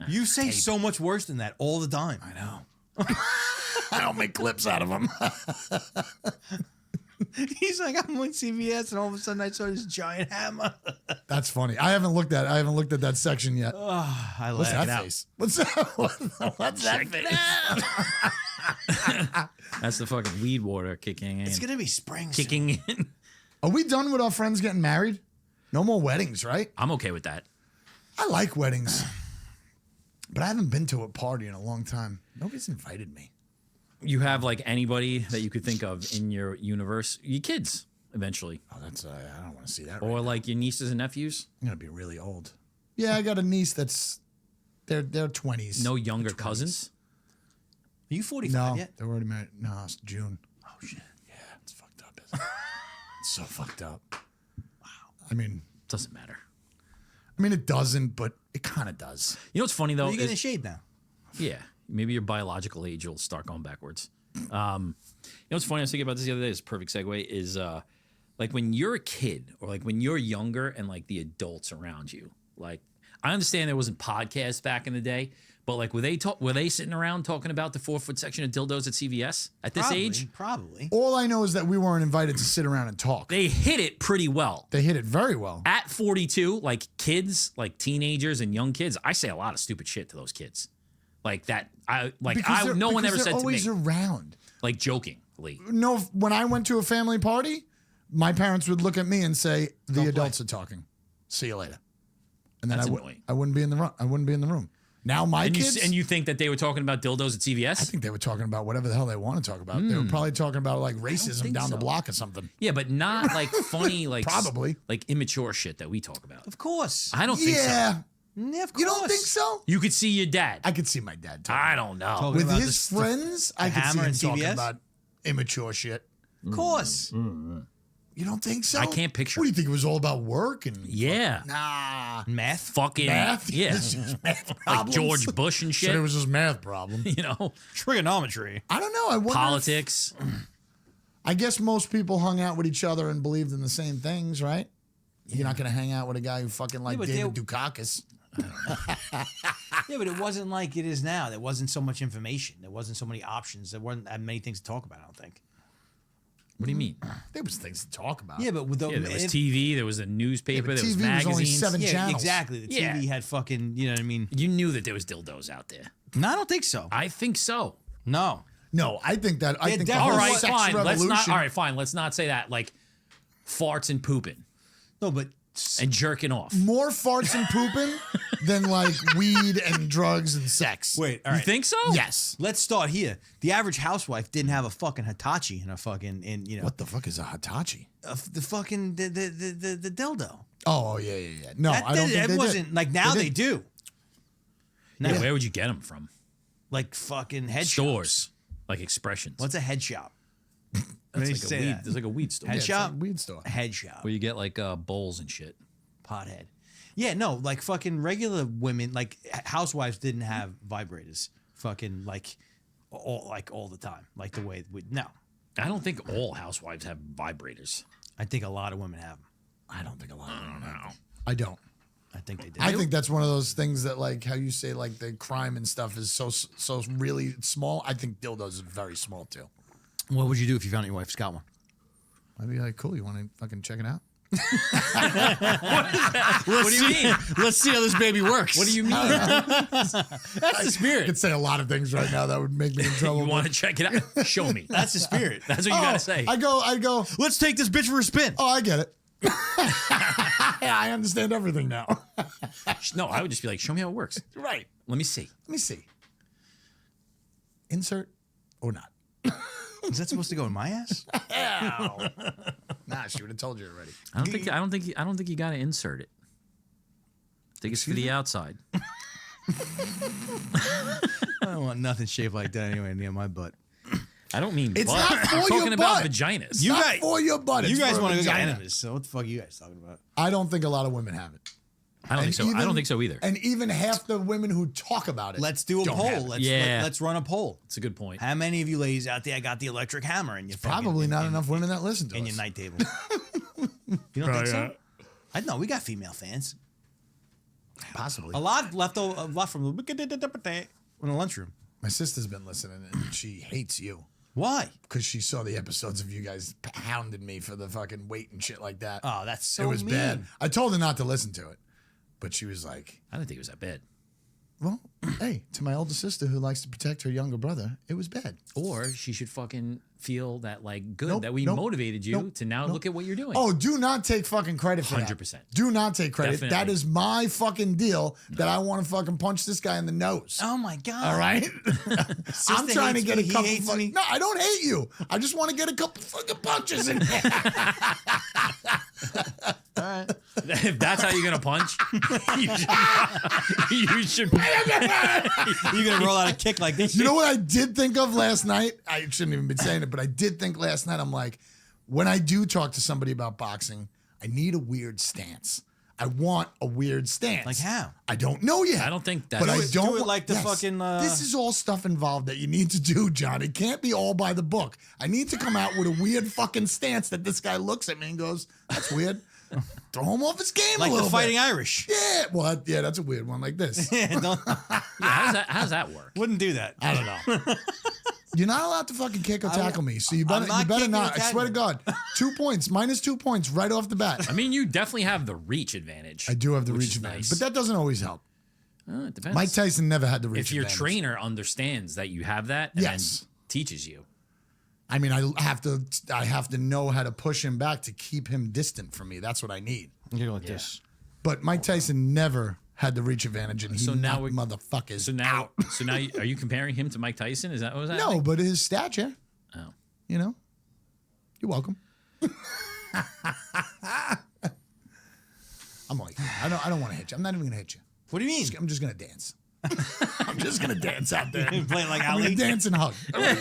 You say so much worse than that all the time. I know. I don't make clips out of them. He's like, I'm in CVS, and all of a sudden I saw this giant hammer. That's funny. I haven't looked at that section yet. I What's laughed. that face? What's that? What's that face? That's the fucking weed water kicking in. It's gonna be spring. soon. Kicking in. Are we done with our friends getting married? No more weddings, right? I'm okay with that. I like weddings, but I haven't been to a party in a long time. Nobody's invited me. You have like anybody that you could think of in your universe? Your kids, eventually. Oh, that's I don't want to see that. Or right now. like your nieces and nephews? I'm gonna be really old. Yeah, I got a niece that's they're 20s. No younger cousins? Are you 45 No, yet? they're already married. No, it's June. Oh shit. Yeah, it's fucked up. Isn't it? It's so fucked up. Wow. I mean, Doesn't matter. it doesn't, but it kind of does. You know what's funny though? Well, you're getting is- shade now. Yeah, maybe your biological age will start going backwards. You know what's funny? I was thinking about this the other day. It's a perfect segue. Is like when you're a kid or like when you're younger and like the adults around you. Like I understand there wasn't podcasts back in the day, but like were they sitting around talking about the 4-foot section of dildos at CVS at this age? Probably. All I know is that we weren't invited to sit around and talk. They hit it pretty well. They hit it very well. At 42, like kids, like teenagers and young kids, I say a lot of stupid shit to those kids. Like that, no one ever said to me. Always around. Like jokingly. No, when I went to a family party, my parents would look at me and say, "The adults are talking. See you later." And then That's I annoying. wouldn't be in the room. I wouldn't be in the room. Now my kids, And you think that they were talking about dildos at CVS? I think they were talking about whatever the hell they want to talk about. They were probably talking about like racism think down the so. block or something. Yeah, but not like funny, like Probably. like immature shit that we talk about. Of course. I don't think so. Yeah, Yeah, of course. you don't think so? You could see your dad. I could see my dad talking. I don't know. Talking With about his the friends, I could see hammer him and talking CVS? about immature shit. Of course. You don't think so? I can't picture What do it. you think it was all about work and Yeah. nah Math. Fucking math? Yeah. It's just math Like problems. George Bush and Said it shit. was just math problem. You know, Trigonometry. I don't know. I wonder if- politics. I guess most people hung out with each other and believed in the same things, right? You're not going to hang out with a guy who fucking like but David they- Dukakis. Yeah, but it wasn't like it is now. There wasn't so much information. There wasn't so many options. There weren't that many things to talk about, I don't think. What do you mean? There was things to talk about. Yeah, but with the Yeah, there was TV, there was a newspaper, but there was TV was only magazines. 7 yeah, channels. exactly. The TV Yeah. had fucking, you know what I mean? You knew that there was dildos out there. No, I don't think so. I think so. No. No, I think that. I Yeah, think the definitely. All whole right, sex fine. Let's not. revolution- All right, fine. Let's not say that. Like farts and pooping No, but and jerking off. More farts and pooping than like weed and drugs and sex. wait, all You right. think so? Yes. Let's start here. The average housewife didn't have a fucking Hitachi and a fucking What the fuck is a Hitachi? the fucking the dildo. Oh yeah. No, That, I don't think it they wasn't did. like now they did. do. Now, Yeah, where would you get them from? like fucking head Stores, shops. like expressions. What's a head shop? That's me like a say weed. that. There's like a weed store. Head Yeah, it's shop? like a weed store. Head shop. Where you get like bowls and shit. Pothead. Yeah, no, like fucking regular women, like housewives didn't have vibrators. Fucking like all the time, like the way we no. I don't think all housewives have vibrators. I think a lot of women have them. I don't think a lot of them have. I don't. I think they do. I think that's one of those things that, like, how you say, like, the crime and stuff is so really small. I think dildos are very small too. What would you do if you found out your wife's got one? I'd be like, cool. You want to fucking check it out? What do you mean? Let's see how this baby works. What do you mean? That's the I spirit. could say a lot of things right now that would make me in trouble. You want to check it out? Show me. That's the spirit. That's what you gotta say. I go. Let's take this bitch for a spin. Oh, I get it. Yeah, I understand everything now. No, I would just be like, show me how it works. Right. Let me see. Let me see. Insert or not? Is that supposed to go in my ass? Nah, she would have told you already. I don't think you gotta insert it. I think it's for the outside. I don't want nothing shaped like that anywhere near my butt. I don't mean It's butt. not for I'm your talking about butt. vaginas. You Not guys- for your butt. You it's guys for a want to go get vagina. enemies, so what the fuck are you guys talking about? I don't think a lot of women have it. I don't think so. I don't think so either. And even half the women who talk about it. Let's do a don't have poll. it. Let's run a poll. It's a good point. How many of you ladies out there got the electric hammer in your fucking- Probably not in- enough women that listen to in us. your night table? You don't think so? I know we got female fans. Possibly. A lot left over, a lot from the in the lunchroom. My sister's been listening and she hates you Why? because she saw the episodes of you guys hounding me for the fucking weight and shit like that. Oh, that's so it was mean. bad. I told her not to listen to it, but she was like, I didn't think it was that bad. well, Hey, to my older sister who likes to protect her younger brother, it was bad. Or she should fucking feel that like good Nope, that we nope, motivated you nope, to now look at what you're doing. Oh, do not take fucking credit for that. 100%. Do not take credit. Definitely. That is my fucking deal that I want to fucking punch this guy in the nose. Oh my god! All right? I'm trying to hates get me, a he couple hates me. No, I don't hate you. I just want to get a couple fucking punches in there. All right. If that's how you're gonna punch, you should. You're gonna roll out a kick like this. You know what I did think of last night? I shouldn't even be saying it, but I did think last night, I'm like, when I do talk to somebody about boxing, I need a weird stance. I want a weird stance. Like how? I don't know yet. I don't think that. But I Do it- don't do it wa- like the fucking, This is all stuff involved that you need to do, John. It can't be all by the book. I need to come out with a weird fucking stance that this guy looks at me and goes, "That's weird." Throw him off his game Like a the little Fighting bit. Irish. Yeah, well, yeah, that's a weird one like this. Yeah, don't- Yeah, how does that work? wouldn't do that. I don't know. You're not allowed to fucking kick or tackle me, so you better I'm not you better kicking or not. I swear to God, 2 points, minus 2 points right off the bat. I mean, you definitely have the reach advantage. I do have the which reach is advantage, nice. but that doesn't always help. It depends. Mike Tyson never had the reach if your advantage. trainer understands that you have that, and Yes. then teaches you. I mean, I have to know how to push him back to keep him distant from me. That's what I need. You go like this. But Mike Tyson never had the reach advantage, and he So now knocked we- motherfuckers So now, out. are you comparing him to Mike Tyson? Is that what was that? No, but his stature, Oh. you know, you're welcome. I'm like, I don't want to hit you. I'm not even gonna hit you. What do you mean? I'm just gonna dance. I'm just gonna dance out there. Playing like I'm gonna Ali? dance and hug. I'm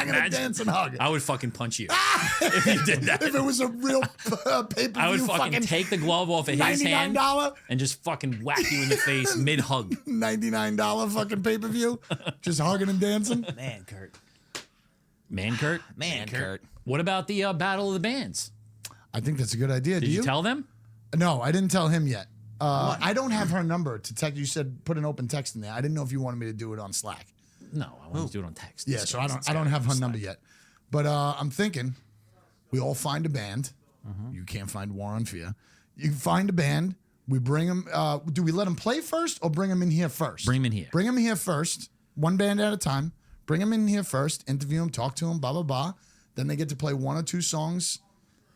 gonna Imagine. dance and hug. I would fucking punch you if you did that. If it was a real pay-per-view, I would fucking take the glove off of his hand $99, and just fucking whack you in the face mid hug. $99 fucking pay-per-view, just hugging and dancing. Man, Kurt. Man, Kurt. Man, Kurt. What about the Battle of the Bands? I think that's a good idea. Did Do you tell them? No, I didn't tell him yet. I don't have her number to text. You said put an open text in there. I didn't know if you wanted me to do it on Slack. No, I want to do it on text. Yeah, so I don't have her number yet. But I'm thinking we all find a band. You can't find War on Fear. You find a band. We bring them. Do we let them play first or bring them in here first? Bring 'em in here. Bring them here first. One band at a time. Bring them in here first. Interview them. Talk to them. Blah blah blah. Then they get to play 1 or 2 songs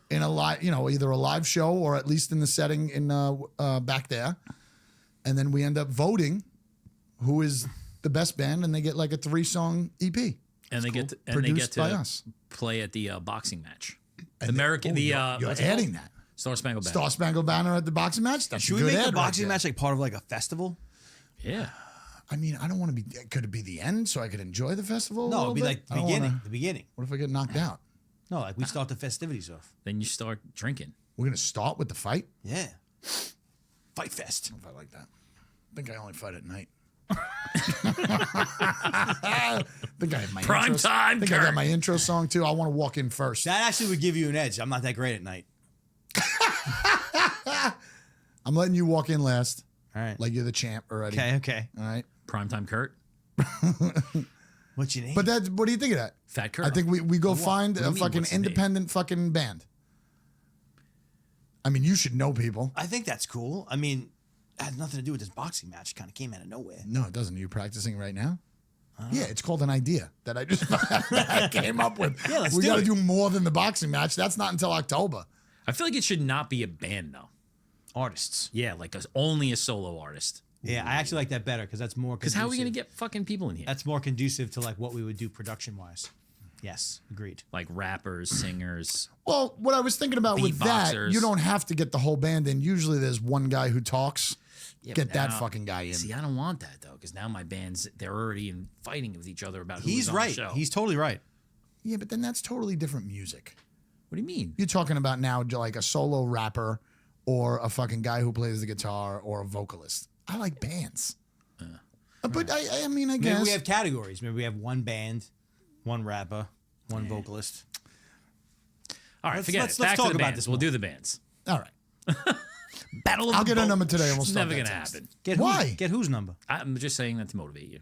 in a live, either a live show or at least in the setting in back there. And then we end up voting who is the best band, and they get like a 3-song EP. And they get to, and Produced they by get to us. play at the boxing match. And American, you're what's it adding called? that. Star Spangled Banner. Star Spangled Banner at the boxing match. That's Should a we good make ad the right boxing there. match like part of like a festival? Yeah. I mean, I don't want to be. Could it be the end so I could enjoy the festival? a No, little it'd be bit? like I the don't beginning. wanna- The beginning. What if I get knocked out? No, like we start the festivities off. Then you start drinking. We're gonna start with the fight. Yeah. Fight fest. If I like that, I think I only fight at night. I think I have my Prime intro. time, I think I Kurt. got my intro song too. I want to walk in first. That actually would give you an edge. I'm not that great at night. I'm letting you walk in last, All right. like you're the champ already. Okay. All right. Primetime Kurt. What's your name? But that's what do you think of that? Fat Kurt. I think we go find What do a you mean, fucking what's the name? independent fucking band. I mean, you should know people. I think that's cool. I mean, it had nothing to do with this boxing match. It kind of came out of nowhere. No, it doesn't. Are you practicing right now? Yeah, it's called an idea that I just that I came up with. Yeah, let's we do got to it. do more than the boxing match. That's not until October. I feel like it should not be a band though. Artists. Yeah, like only a solo artist. Yeah, I actually like that better because that's more. Because how are we gonna conducive. get fucking people in here? That's more conducive to like what we would do production wise. Yes, agreed. Like rappers, singers. Well, what I was thinking about with that, Beatboxers. you don't have to get the whole band in. Usually, there's one guy who talks. Yeah, Get but that now- fuking guy in. See, I don't want that though, because now my band's they're already in fighting with each other about who's He's on right. the show. He's totally right. Yeah, but then that's totally different music. What do you mean? You're talking about now like a solo rapper or a fucking guy who plays the guitar or a vocalist. I like bands. But I mean, I guess. Maybe we have categories. Maybe we have one band, one rapper, one vocalist. All right, Let's- forget let's- it. let's Back talk to the about bands. this We'll more. do the bands. All right. Battle of I'll the get a Boat. number today and we'll It's start never that gonna text. happen. Get Why? Get whose number? I'm just saying that to motivate you,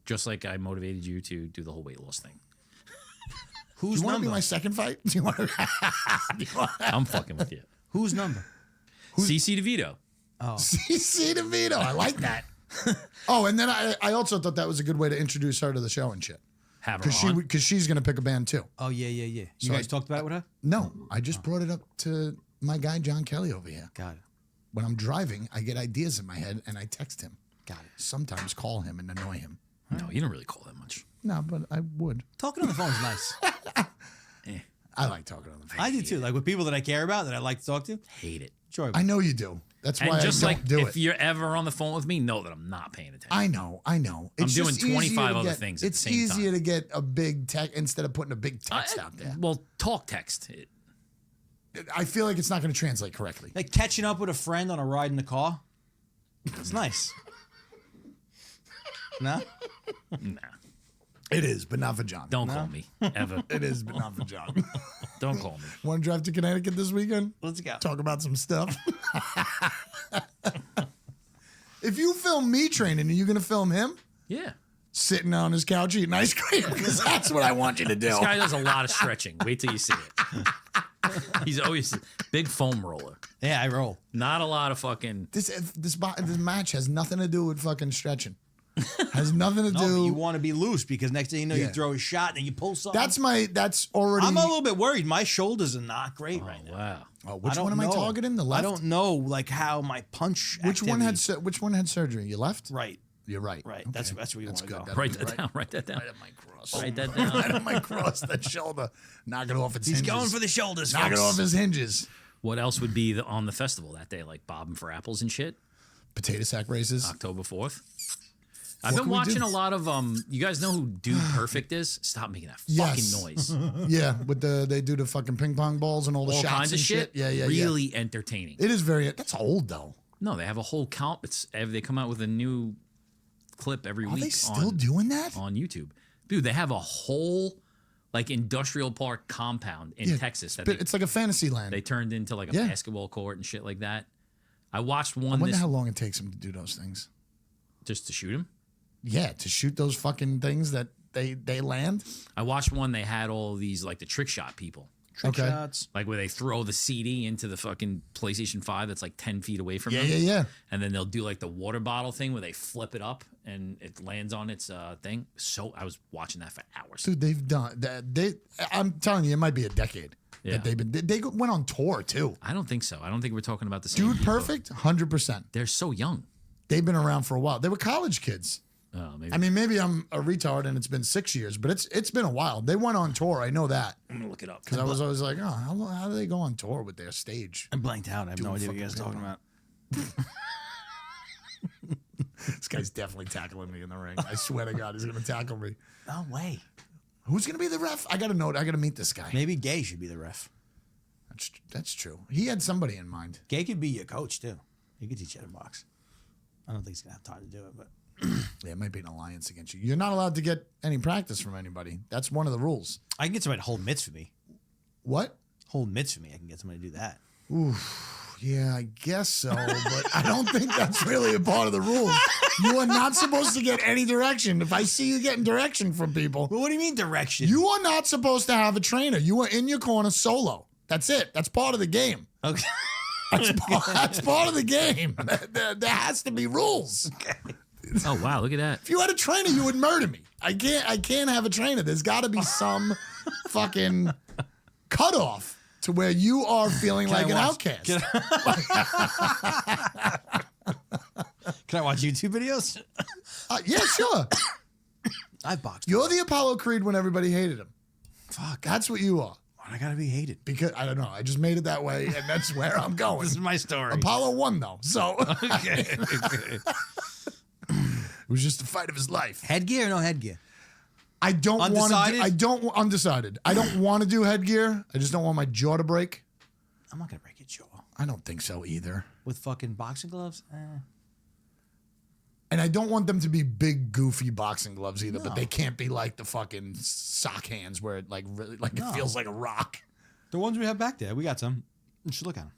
just like I motivated you to do the whole weight loss thing. Do Whose you want to be number? my second fight? Do you want to? I'm fucking with you. Whose number? CC DeVito. CC DeVito. I like that. Oh, and then I also thought that was a good way to introduce her to the show and shit. Have her on. Because she's gonna pick a band too. Oh yeah. You So guys talked about it with her? No, I just brought it up to my guy John Kelly over here. Got it. When I'm driving, I get ideas in my head and I text him. Got it. Sometimes call him and annoy him. No, you don't really call that much. No, but I would. Talking on the phone is nice. I like talking on the phone. I do too. Like with people that I care about that I like to talk to. Hate it. Sure. I know you do. That's why And just I like don't do if it. you're ever on the phone with me, know that I'm not paying attention. I know. I'm It's doing just easier 25 to other get- things at the It's same easier time. to get a big text instead of putting a big text out there. Well, talk text. I feel like it's not going to translate correctly. Like catching up with a friend on a ride in the car. It's nice. No? Nah, It is, but not for John. don't call me ever. It is, but not for John. Don't call me. Want to drive to Connecticut this weekend? Let's go. Talk about some stuff. If you film me training, are you going to film him Yeah. sitting on his couch eating ice cream? Because that's what I want you to do. This guy does a lot of stretching. Wait till you see it. He's always big foam roller. Yeah, I roll. Not a lot of fucking. This match has nothing to do with fucking stretching. Has nothing to No, but do. you want to be loose because next thing you know, you Yeah. throw a shot and you pull something. That's already. I'm a little bit worried. My shoulders are not great right now. Wow. Oh, I which don't one am I know. targeting? The left. I don't know like how my punch. Which one had activity- which one had surgery? Your left. Right. You're right. Right. Okay. That's where you That's want to good. go. That'll Write be that down. Write that down. Right at my cross. Write that Right down. at my cross. That shoulder. Knock it off its He's hinges. going for the shoulders. Knock it folks. off his hinges. What else would be on the festival that day? Like bobbing for apples and shit? Potato sack races. October 4th? I've What been can we watching do? a lot of you guys know who Dude Perfect is? Stop making that Yes. fucking noise. Yeah, with they do the fucking ping pong balls and all the All shots kinds of and shit. Yeah. Really entertaining. It is very. That's old though. No, they have a whole count. They come out with a new clip every Are week they still doing that? on YouTube. Dude, they have a whole like industrial park compound in Yeah, Texas that But it's like a fantasy land. they turned into like a Yeah. basketball court and shit like that. I watched I one wonder how long it takes them to do those things. just to shoot him. Yeah, to shoot those fucking things that they land. I watched one. They had all these like the trick shot people, Trick Okay. shots. like where they throw the CD into the fucking PlayStation 5 that's like 10 feet away from Yeah, them. yeah. And then they'll do like the water bottle thing where they flip it up and it lands on its thing. So I was watching that for hours. Dude, they've done that. I'm telling you, it might be a decade Yeah. that they've been. They went on tour too. I don't think so. I don't think we're talking about the same Dude, people. perfect, 100%. They're so young. They've been around for a while. They were college kids. Oh, maybe. I mean, maybe I'm a retard and it's been 6 years, but it's been a while. They went on tour. I know that I'm gonna look it up. because I was always like, oh, how do they go on tour with their stage? I blanked out. I have no idea what you fucking guys are talking ping about. This guy's definitely tackling me in the ring. I swear to God, he's gonna tackle me. No way. Who's gonna be the ref? I gotta know. I gotta meet this guy. Maybe Gay should be the ref. That's true. He had somebody in mind. Gay could be your coach too. He could teach you how to box. I don't think he's gonna have time to do it, but Yeah, it might be an alliance against you. You're not allowed to get any practice from anybody. That's one of the rules. I can get somebody to hold mitts for me. What? Hold mitts for me. I can get somebody to do that. Yeah, I guess so, but I don't think that's really a part of the rules. You are not supposed to get any direction. If I see you getting direction from people, But what do you mean direction? you are not supposed to have a trainer. You are in your corner solo. That's it. That's part of the game. Okay. That's part of the game. There has to be rules. Oh wow, look at that. If you had a trainer, you would murder me. I can't have a trainer. There's got to be some fucking cutoff to where you are feeling like I an watch- outcast. Can I watch YouTube videos? Yeah, sure. I boxed. You're the Apollo Creed when everybody hated him. Fuck. That's what you are. Why I gotta be hated? Because I don't know. I just made it that way, and that's where I'm going. This is my story. Apollo won though, so Okay. it was just the fight of his life. Headgear or no headgear? I don't want to. Undecided? I don't undecided. I don't want to do headgear. I just don't want my jaw to break. I'm not gonna break your jaw I don't think so either. with fucking boxing gloves. And I don't want them to be big, goofy boxing gloves either. But No. they can't be like the fucking sock hands where it like really like it feels like a rock. The ones we have back there, we got some. You should look at them.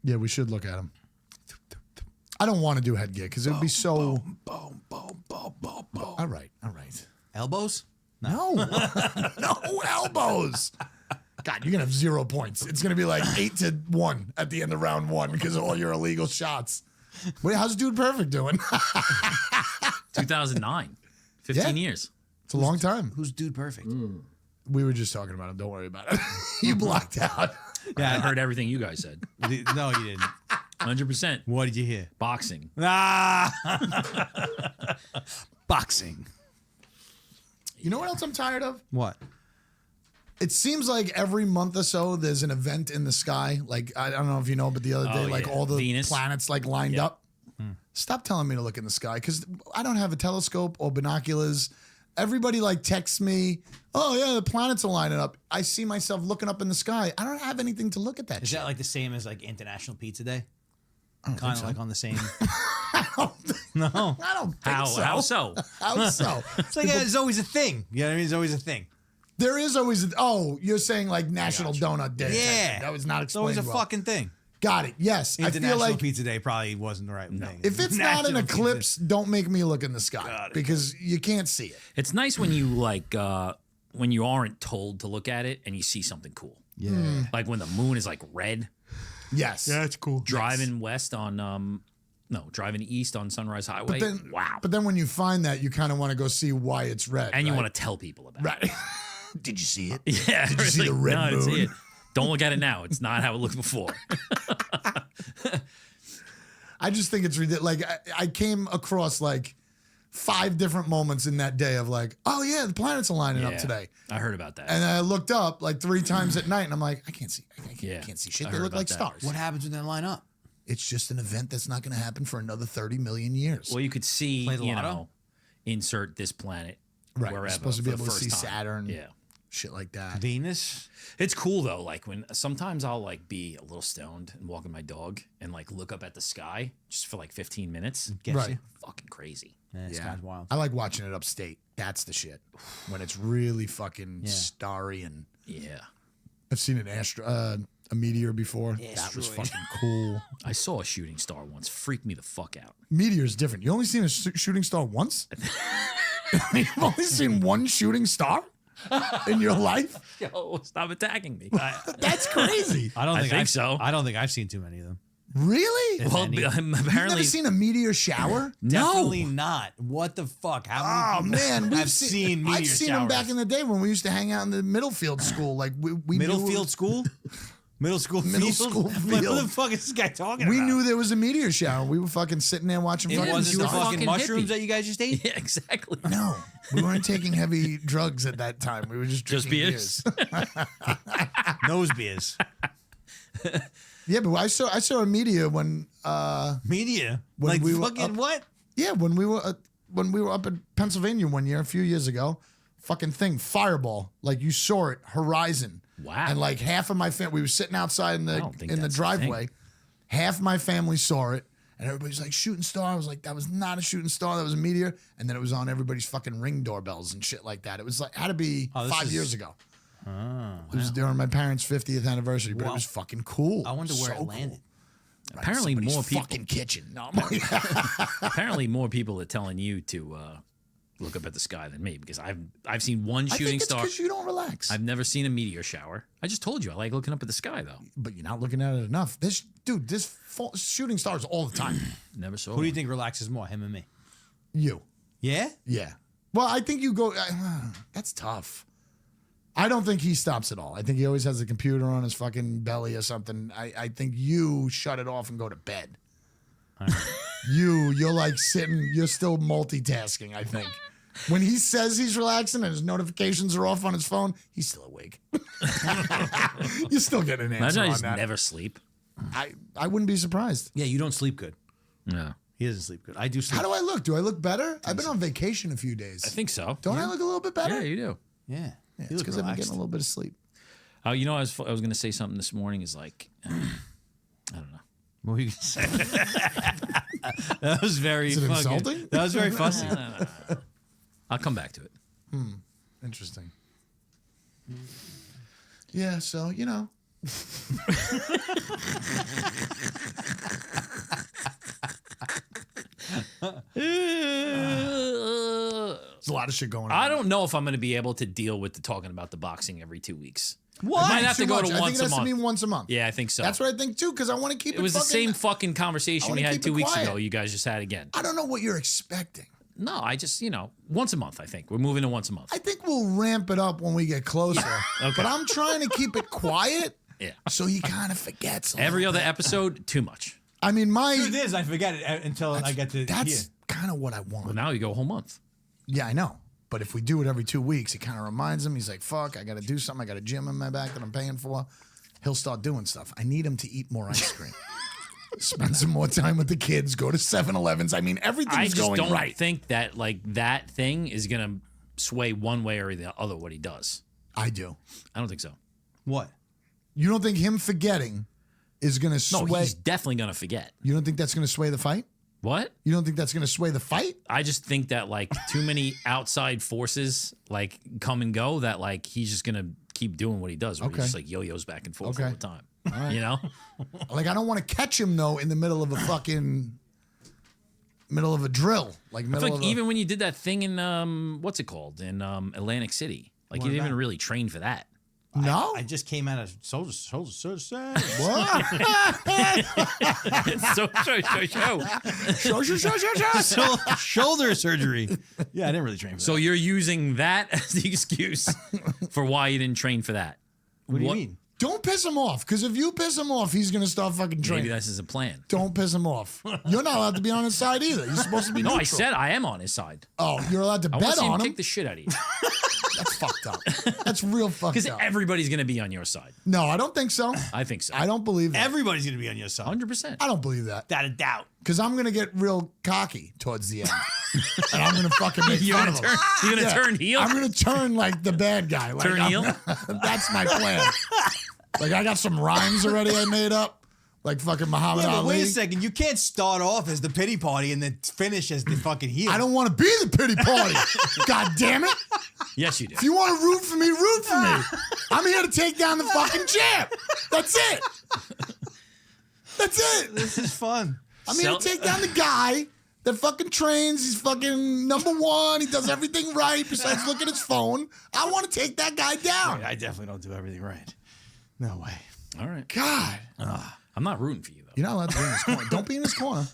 Yeah, we should look at them. I don't want to do headgear because it would be so. Boom, boom, boom, boom, boom. All right, all right. Elbows? No, no elbows. God, you're gonna have 0 points. It's gonna be like 8-1 at the end of round 1 because of all your illegal shots. Wait, how's Dude Perfect doing? 2009. 15 years. It's a long time. Who's Dude Perfect? We were just talking about him. Don't worry about it. You blocked out. Yeah, I heard everything you guys said. No, you didn't. 100%. What did you hear? Boxing. Ah, boxing. You know what else I'm tired of? What? It seems like every month or so there's an event in the sky. Like, I don't know if you know, but the other day, like yeah. all the Venus. planets like lined up. Stop telling me to look in the sky because I don't have a telescope or binoculars. Everybody like texts me, oh yeah, the planets are lining up. I see myself looking up in the sky. I don't have anything to look at that Is shit. that like the same as like International Pizza Day? I don't Kind think of so. like on the same. No. No. I don't think How so. how so? How so? It's like there's always a thing. You know what I mean? There's always a thing. There is always you're saying like National Donut Day. Yeah. That was not It's always explained a well. fucking thing. Got it. Yes. I International feel like Pizza Day probably wasn't the right thing. if it's not an National Pizza- eclipse, don't make me look in the sky Got it. because you can't see it. It's nice when you like when you aren't told to look at it and you see something cool. Yeah. Like when the moon is like red. Yes. it's cool. Driving west on driving east on Sunrise Highway. Wow. But then when you find that, you kind of want to go see why it's red. And you right? want to tell people about Right. Did you see it? it. Yeah. Did you see the red no, I didn't see moon? it. Don't look at it now. It's not how it looked before. I just think it's ridiculous. Like I came across like 5 different moments in that day of like, oh yeah, the planets are lining up Yeah. today. I heard about that. And I looked up like 3 times at night and I'm like, I can't see. I Yeah. can't see shit. I They heard look about like that. stars. What happens when they line up? It's just an event that's not going to happen for another 30 million years. Well, you could see, Play the you lotto? know, insert this planet Right. wherever. You're supposed to be for the able to see first time. Saturn. Yeah. Shit like that. Venus? It's cool though. Like when sometimes I'll like be a little stoned and walking my dog and like look up at the sky just for like 15 minutes. Gets Right. you? Fucking crazy. Yeah, it's kind of wild. I like watching it upstate. That's the shit. When it's really fucking starry and Yeah. I've seen a meteor before. That was Asteroid. fucking cool. I saw a shooting star once. Freaked me the fuck out. Meteor's different. You only seen a shooting star once? You've only seen one shooting star in your life? Yo, stop attacking me. That's crazy. I don't I think, think I've, so. I don't think I've seen too many of them. Really? If Well, any. You've apparently never seen a meteor shower? Definitely not. What the fuck? How Oh many people man, have seen meteor I've seen them back showers? in the day when we used to hang out in the Middlefield school. Like we Middle knew, field school? Middle school Middle field? school What field. the fuck is this guy talking We about? knew there was a meteor shower. We were fucking sitting there watching. It fucking wasn't the stars. fucking fucking mushrooms hippie. that you guys just ate? Yeah, exactly. No, we weren't taking heavy drugs at that time. We were just drinking beers. Nose beers. Yeah, but I saw a meteor when Media. When Like we were fucking up- what? when we were up in Pennsylvania one year a few years ago. Fucking thing, fireball. Like you saw it, horizon. Wow. And like half of my family, we were sitting outside in the don't think in the that's a driveway. thing. Half my family saw it, and everybody's like, "Shooting star." I was like, "That was not a shooting star. That was a meteor." And then it was on everybody's fucking Ring doorbells and shit like that. It was like had to be Oh, this 5 is- year ago. It was during my parents' 50th anniversary, but Wow. it was fucking cool. I wonder where So it landed. Cool. Apparently Somebody's more people. fucking kitchen. No, Apparently more people are telling you to look up at the sky than me because I've seen one I shooting think it's star. because you don't relax. I've never seen a meteor shower. I just told you I like looking up at the sky though. But you're not looking at it enough. This shooting stars all the time. Never saw. Who do you one. think relaxes more, him or me? You. Yeah? Yeah. Well, I think you go. That's tough. I don't think he stops at all. I think he always has a computer on his fucking belly or something. I think you shut it off and go to bed. You're like sitting. You're still multitasking. I think. When he says he's relaxing and his notifications are off on his phone, he's still awake. You're still getting an answer Imagine I on just that. never sleep. I wouldn't be surprised. Yeah, you don't sleep good. No, He doesn't sleep good. I do sleep. How do I look? Do I look better? I've been on vacation a few days. I think so. Don't I look a little bit better? Yeah, you do. Yeah. Yeah, You it's look because I've been relaxed. getting a little bit of sleep. Oh, you know, I was going to say something this morning. Is like, I don't know. What were you gonna say? That was very Is it fucking, insulting? That was very fussy. I'll come back to it. Interesting. Yeah, so you know. There's a lot of shit going on. I don't know if I'm going to be able to deal with talking about the boxing every 2 weeks. What? I might have to go to I think once it a has to be month. once a month. Yeah, I think so. That's what I think too, because I want to keep it. It was the fucking- same fucking I conversation wanna we had keep 2 it weeks quiet. ago. You guys just had again. I don't know what you're expecting. No, I just, once a month, I think. We're moving to once a month. I think we'll ramp it up when we get closer. Okay. But I'm trying to keep it quiet. Yeah. So he kind of forgets. a Every little other bit. episode, too much. I mean, Truth is, I forget it until I get to that's here. kind of what I want. Well, now you go a whole month. Yeah, I know. But if we do it every 2 weeks, it kind of reminds him. He's like, fuck, I got to do something. I got a gym in my back that I'm paying for. He'll start doing stuff. I need him to eat more ice cream. Spend some more time with the kids. Go to 7-Elevens. I mean, I everything's just going don't right. think that, that thing is going to sway one way or the other what he does. I do. I don't think so. What? You don't think him forgetting is going to No, sway? he's definitely going to forget. You don't think that's going to sway the fight? What? You don't think that's going to sway the fight? I just think that, too many outside forces, come and go that, he's just going to keep doing what he does. Where Okay. He just, yo-yos back and forth Okay. all the time. You know? Like, I don't want to catch him, though, in the middle of a fucking... middle of a drill. Like, I middle feel of like a... even when you did that thing in, what's it called? In Atlantic City. You didn't even really train for that. No? I just came out of soldier. What? so. Shoulder surgery. Yeah, I didn't really train for So that. you're using that as the excuse for why you didn't train for that. What do you mean? Don't piss him off, because if you piss him off, he's going to start fucking Maybe training. this is a plan. Don't piss him off. You're not allowed to be on his side either. You're supposed to be No, neutral. I said I am on his side. Oh, you're allowed to I want bet to see him on him? kick the shit out of you. That's fucked up. That's real fucked Because up. everybody's going to be on your side. No, I don't think so. I think so. I don't believe that. Everybody's gonna be on your side. 100%. I don't believe that. Without a doubt. Because I'm going to get real cocky towards the end. And I'm going to fucking make You're fun going of to him. turn, you're gonna Yeah. turn heel? I'm going to turn like the bad guy. Like, Turn heel? That's my plan. Like, I got some rhymes already I made up. Like fucking Muhammad Yeah, but Ali. wait a second. You can't start off as the pity party and then finish as the fucking heel. I don't want to be the pity party. God damn it. Yes, you do. If you want to root for me, root for me. I'm here to take down the fucking champ. That's it. That's it. This is fun. I'm here to take down the guy that fucking trains. He's fucking number one. He does everything right besides look at his phone. I want to take that guy down. I definitely don't do everything right. No way. All right. God. I'm not rooting for you, though. You're not allowed to be in his corner. Don't be in his corner.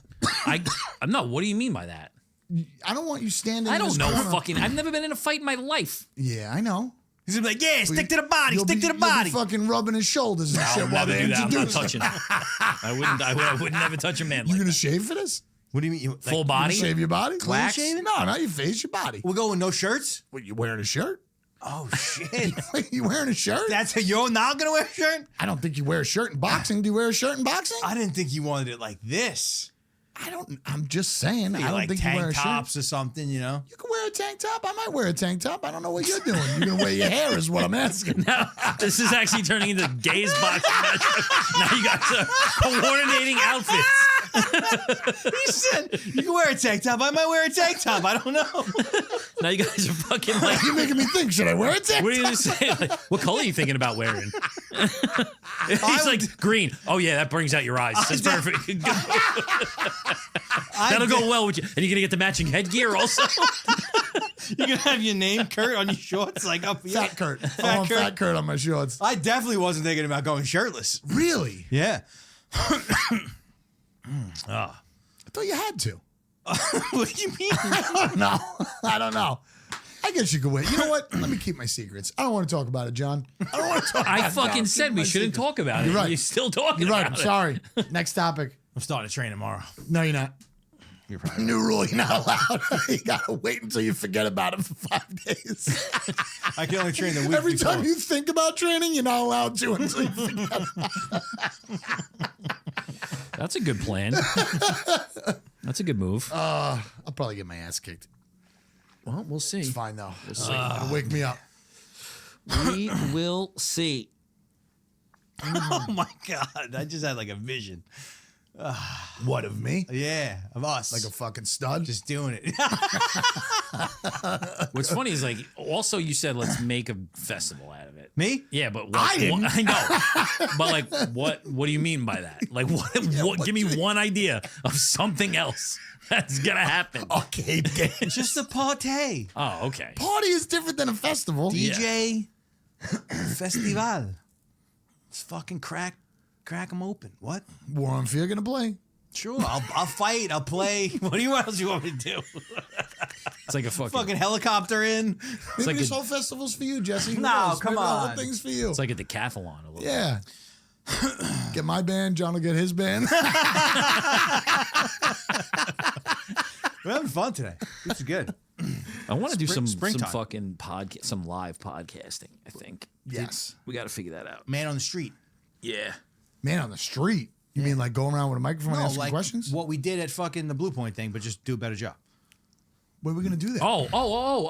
I'm not. What do you mean by that? I don't want you standing I in his don't know. corner. Fucking. I've never been in a fight in my life. Yeah, I know. He's gonna be like, yeah, stick to the body, You'll stick be- to the you'll body. be fucking rubbing his shoulders and I'll shit while never they do that. I'm not introduce him. touching it. I would never touch a man You like gonna that. shave for this? What do you mean? You, like, Full You body. shave your body? Wax? shaven? No, not your face, your body. We're going with no shirts? What, you wearing a shirt? Oh, shit. You wearing a shirt? That's how you're not going to wear a shirt? I don't think you wear a shirt in boxing. Do you wear a shirt in boxing? I didn't think you wanted it like this. I'm just saying. I don't like think you wear a tank shirt. tops or something, you know? You can wear a tank top. I might wear a tank top. I don't know what you're doing. You're gonna wear your hair is what I'm asking. Now, this is actually turning into gays boxing match. Now you guys are coordinating outfits. He said, you can wear a tank top. I might wear a tank top. I don't know. Now you guys are fucking like. You're making me think. Should I wear a tank What are you top? gonna say? Like, what color are you thinking about wearing? He's like green. Oh yeah, that brings out your eyes. That's perfect. That'll go well with you. And you're gonna get the matching headgear also. You're going to have your name, Kurt, on your shorts, like up here. Fat Kurt. I want Kurt. Fat Kurt on my shorts. I definitely wasn't thinking about going shirtless. Really? Yeah. I thought you had to. What do you mean? I don't know. I guess you could wait. You know what? Let me keep my secrets. I don't want to talk about it, John. I don't want to talk about it. I fucking said we shouldn't talk about it. You're right. You're still talking You're right. about I'm it. sorry. Next topic. I'm starting to train tomorrow. No, you're not. You're probably New rule, you're not allowed. You gotta wait until you forget about it for 5 days. I can only train the week Every before. time you think about training, you're not allowed to until you forget. That's a good plan. That's a good move. I'll probably get my ass kicked. Well, we'll see. It's fine though. It'll wake me up. We will see. Oh my God. I just had like a vision. What, of me? Yeah, of us. Like a fucking stud? just doing it. What's funny is like, also you said let's make a festival out of it. Me? Yeah, but what, I didn't. I know, but like, what do you mean by that? Like, what give me one idea of something else that's gonna happen. Arcade games. Just a party. Oh, okay. Party is different than a festival. DJ Festival. Let's fucking crack them open. What? War on Fear gonna play. Sure, I'll fight. I'll play. What else you want me to do? It's like a Fucking helicopter in. Maybe like this a- whole festival's for you, Jesse. Who No, knows? come Maybe the whole on. thing's for you. It's like a decathlon a little. Yeah. Get my band, John will get his band. We're having fun today. This is good. I want to do some springtime. fucking some live podcasting. I think. Yes. We got to figure that out. Man on the street. Yeah. Man on the street. You mean like going around with a microphone and No, asking like questions? what we did at fucking the Blue Point thing, but just do a better job. When are we gonna do that? Oh, whoa.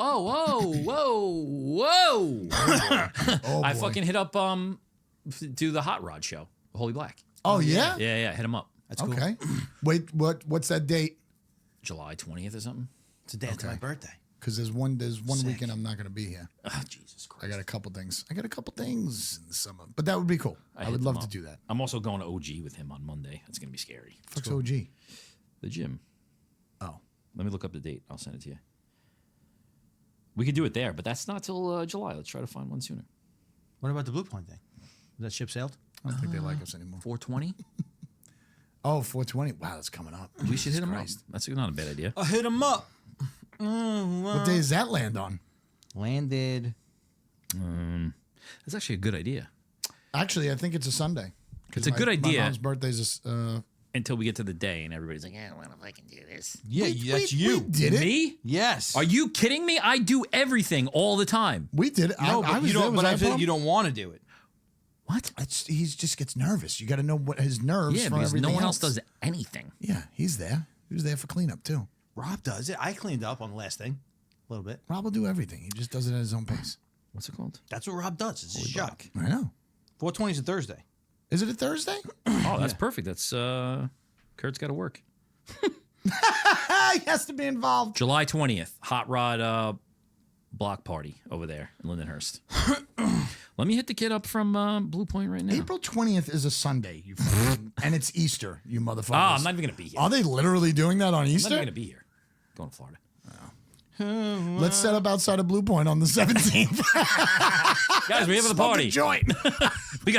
Oh, I boy. fucking hit up do the Hot Rod show, Holy Black. Oh, yeah? Yeah, hit him up. That's cool. Okay. Wait, what's that date? July 20th or something. It's a day after my birthday. Because there's one Sick. weekend I'm not gonna be here. Oh, Jesus Christ. I got a couple things in the summer. But that would be cool. I hit would them love up. to do that. I'm also going to OG with him on Monday. That's gonna be scary. Fuck's OG. The gym. Oh. Let me look up the date. I'll send it to you. We could do it there, but that's not till July. Let's try to find one sooner. What about the Blue Point thing? Was that ship sailed? I don't think they like us anymore. 420. Oh, 420. Wow, that's coming up. We should hit him up. Christ. That's not a bad idea. I hit him up. What day does that land on? Landed. That's actually a good idea. Actually, I think it's a Sunday. 'Cause It's a good idea. My mom's birthday's Until we get to the day and everybody's like, "Yeah, I don't know if I can do this." Yeah, that's you. We did it. Me? Yes. Are you kidding me? I do everything all the time. We did it. No, I but was you there. don't. Was But I I a feel problem? you don't want to do it. What? He just gets nervous. You got to know what his nerves. Yeah, from because no everything one else does anything. Yeah, he's there. He was there for cleanup too. Rob does it. I cleaned up on the last thing, a little bit. Rob will do everything. He just does it at his own pace. What's it called? That's what Rob does. It's his job. I know. 420 is a Thursday. Is it a Thursday? Oh, that's perfect. That's Kurt's got to work. He has to be involved. July 20th, Hot Rod block party over there in Lindenhurst. Let me hit the kid up from Blue Point right now. April 20th is a Sunday, you and it's Easter, you motherfuckers. Oh, I'm not even gonna be here. Are they literally doing that on I'm not Easter? even gonna be here. Going to Florida. Let's set up outside of Blue Point on the 17th. Guys, we have a Smoke party. a joint. We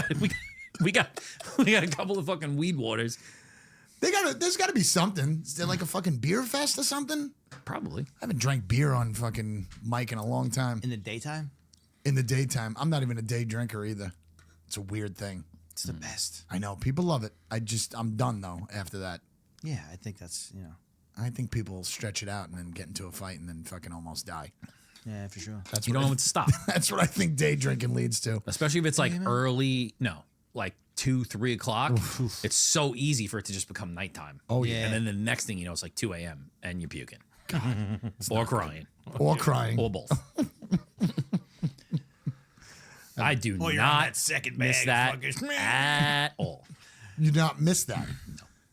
got a couple of fucking weed waters. There's got to be something. Is there like a fucking beer fest or something? Probably. I haven't drank beer on fucking Mike in a long time. In the daytime, In the daytime, I'm not even a day drinker either. It's a weird thing. it's the best. I know people love it. I'm done though after that. Yeah, I think that's, I think people stretch it out and then get into a fight and then fucking almost die. yeah, for sure. That's You what don't know when to stop. that's what I think day drinking leads to. Especially if it's like like 2-3 o'clock. It's so easy for it to just become nighttime. Oh yeah. And then the next thing you know, it's like 2 a.m. and you're puking. Or crying. Or crying. Or both. I do Or you're on not that second miss bag, that fuckers. at all. You not miss that.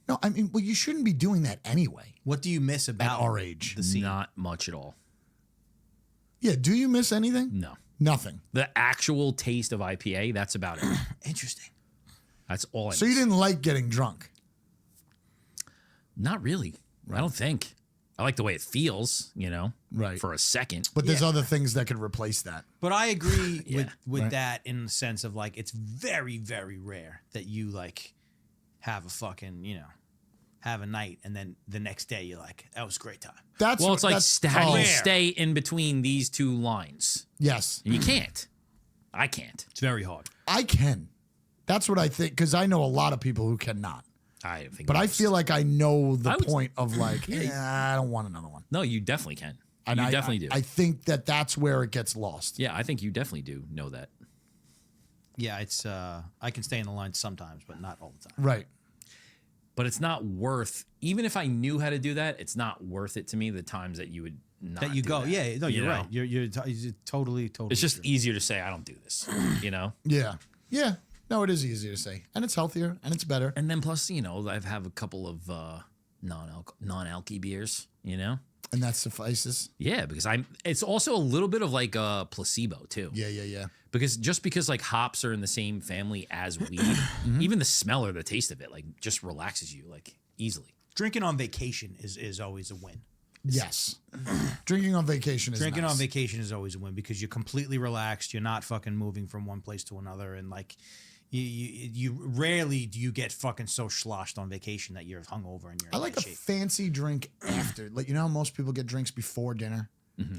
No, I mean, well, you shouldn't be doing that anyway What do you miss at about our age. the scene? Not much at all. Yeah, do you miss anything? No. Nothing. The actual taste of IPA, that's about it. Interesting. That's all I So you miss. didn't like getting drunk? Not really. I don't think. I like the way it feels, Right. for a second. But there's other things that could replace that. But I agree Yeah. with Right. that in the sense of like it's very, very rare that you like have a fucking, have a night and then the next day you're like, that was a great time. That's Well, it's like how do you rare. stay in between these two lines? yes, And you can't. I can't. It's very hard. I can. That's what I think because I know a lot of people who cannot. I think. But I most. feel like I know the I would- point of like, I don't want another one. No, you definitely can. And you I definitely do. I think that's where it gets lost. Yeah, I think you definitely do know that. Yeah, it's I can stay in the line sometimes, but not all the time. Right. But it's not worth, even if I knew how to do that, it's not worth it to me the times that you would not That you do go, that, yeah, no, you're you know? right. You're totally. It's just true. easier to say I don't do this, Yeah. Yeah. No, it is easier to say, and it's healthier and it's better. And then plus, I've have a couple of non-alky beers, And that suffices. Yeah, because it's also a little bit of like a placebo too. Yeah. Because like hops are in the same family as weed, even the smell or the taste of it like just relaxes you like easily. Drinking on vacation is always a win. Yes. Drinking on vacation is Drinking nice. on vacation is always a win because you're completely relaxed. You're not fucking moving from one place to another, and like you rarely do you get fucking so sloshed on vacation that you're hungover and you're. I like a shape. fancy drink after. Like, you know how most people get drinks before dinner?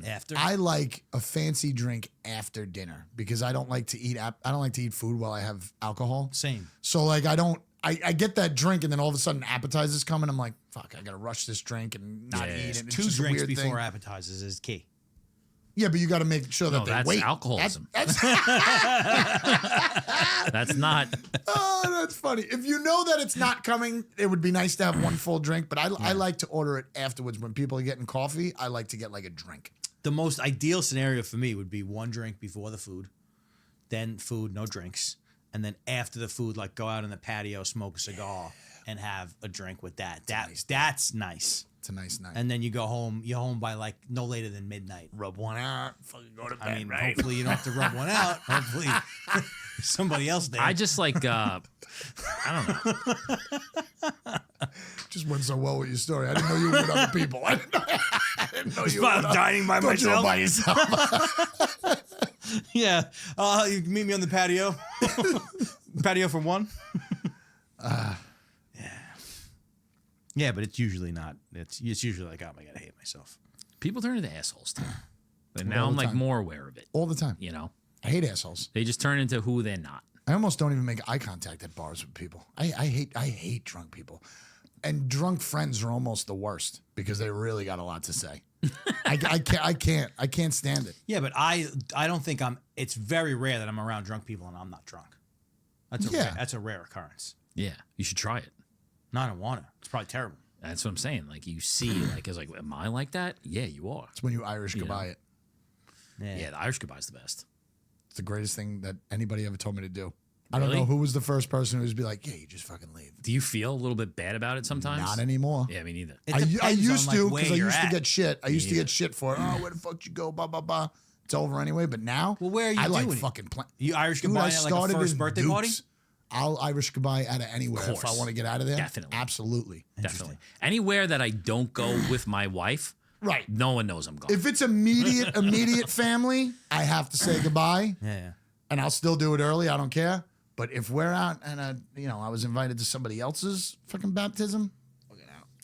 After. I like a fancy drink after dinner because I don't like to eat. I don't like to eat food while I have alcohol. Same. So like I get that drink and then all of a sudden appetizers come and I'm like, fuck, I gotta rush this drink and not eat it. It's 2 just a drinks weird before thing. appetizers is key. Yeah, but you got to make sure that No, they that's wait. alcoholism. That's That's not. oh, that's funny. If you know that it's not coming, it would be nice to have one full drink. But I like to order it afterwards when people are getting coffee. I like to get like a drink. The most ideal scenario for me would be 1 drink before the food, then food, no drinks, and then after the food, like go out in the patio, smoke a cigar, and have a drink with that. That's nice. It's a nice night. And then you go home. You're home by like no later than midnight. Rub one out. Fucking go to bed. I mean, right? hopefully you don't have to rub one out. Hopefully somebody else there. I just like I don't know. Just went so well with your story. I didn't know you were with other people. I didn't know you were with dining by thought you were by yourself. Yeah. You can meet me on the patio. Patio for 1. Yeah, but it's usually not. It's usually like, oh, I gotta hate myself. People turn into assholes too. But now All I'm the like time. more aware of it. All the time. I hate assholes. They just turn into who they're not. I almost don't even make eye contact at bars with people. I hate drunk people. And drunk friends are almost the worst because they really got a lot to say. I can't stand it. Yeah, but I don't think it's very rare that I'm around drunk people and I'm not drunk. That's a rare occurrence. Yeah, you should try it. No, I don't want to. It's probably terrible. That's what I'm saying. Like you see, like it's like, am I like that? Yeah, you are. It's when you Irish goodbye it. Yeah, the Irish goodbye is the best. It's the greatest thing that anybody ever told me to do. I don't Really? know who was the first person who was be like, yeah, you just fucking leave. Do you feel a little bit bad about it sometimes? Not anymore. Yeah, me neither. It I depends used on, to like, because I where used you're to at. get shit. I used to get shit for, oh, where the fuck did you go, blah, blah, blah. It's over anyway. But now, Well, where are you I like doing it? fucking playing. You Irish goodbye at like a first birthday party? I'll Irish goodbye out of anywhere if I course. want to get out of there. Definitely. Absolutely. Definitely. Anywhere that I don't go with my wife, Right. no one knows I'm gone. If it's immediate family, I have to say goodbye, Yeah. and I'll still do it early. I don't care. But if we're out and I was invited to somebody else's fucking baptism,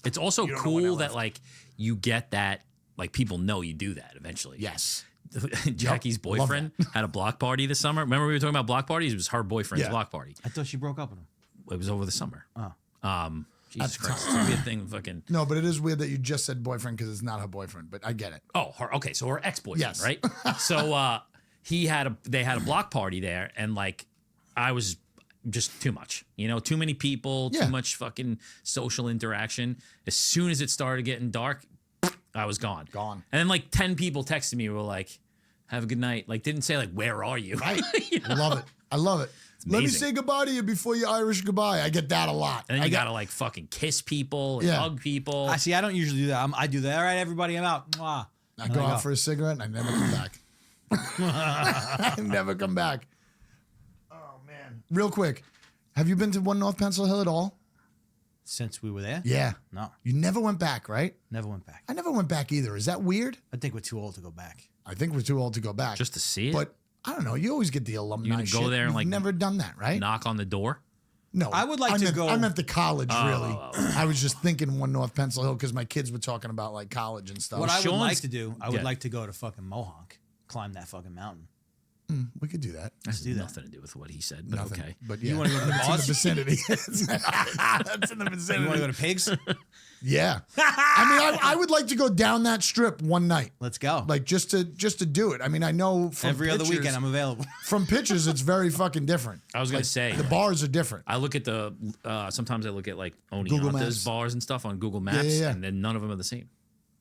It's also You don't know when I cool that left. like you get that, like people know you do that eventually. yes. Jackie's boyfriend had a block party this summer. Remember we were talking about block parties? It was her boyfriend's Yeah. block party. I thought she broke up with him. It was over the summer. Oh. Jesus Christ. It's a weird thing fucking No, but it is weird that you just said boyfriend because it's not her boyfriend. But I get it. Oh, her okay, so her ex-boyfriend, Yes. right? So they had a block party there and like I was just too much. Too many people, Yeah. too much fucking social interaction. As soon as it started getting dark, I was gone. Gone. And then like 10 people texted me were like, have a good night. Like didn't say like, where are you? Right. You know? I love it. I love it. Let me amazing. say goodbye to you before you Irish goodbye. I get that a lot. And then I you got gotta like fucking kiss people and Yeah. hug people. I see. I don't usually do that. I do that. All right, everybody, I'm out. Mwah. I go out for a cigarette and I never come back. I never come back. Oh man. Real quick. Have you been to One North Pencil Hill at all? Since we were there? Yeah. No, You never went back, right? never went back. I never went back either. Is that weird? I think we're too old to go back. I think we're too old to go back. Just to see it? But I don't know. You always get the alumni You gonna go shit. there and, You've like, never done that, right? Knock on the door. No. I would like to meant, go- I meant the college, really. oh. I was just thinking One North Pencil Hill because my kids were talking about like college and stuff. What I would Sean's- like to do, I would Yeah. like to go to fucking Mohawk, climb that fucking mountain. We could do that. That has do that. nothing to do with what he said, but Nothing. okay. But yeah, You wanna go to the it's in the bars? vicinity. That's in the You vicinity. want to go to Pigs? Yeah. I mean, I would like to go down that strip one night. Let's go. Like just to do it. I mean, I know from Every other pictures- weekend, I'm available. from pictures, it's very fucking different. I was gonna say The bars are different. I look at the sometimes I look at like Google Maps. Oneonta's bars and stuff on Google Maps, yeah. and then none of them are the same.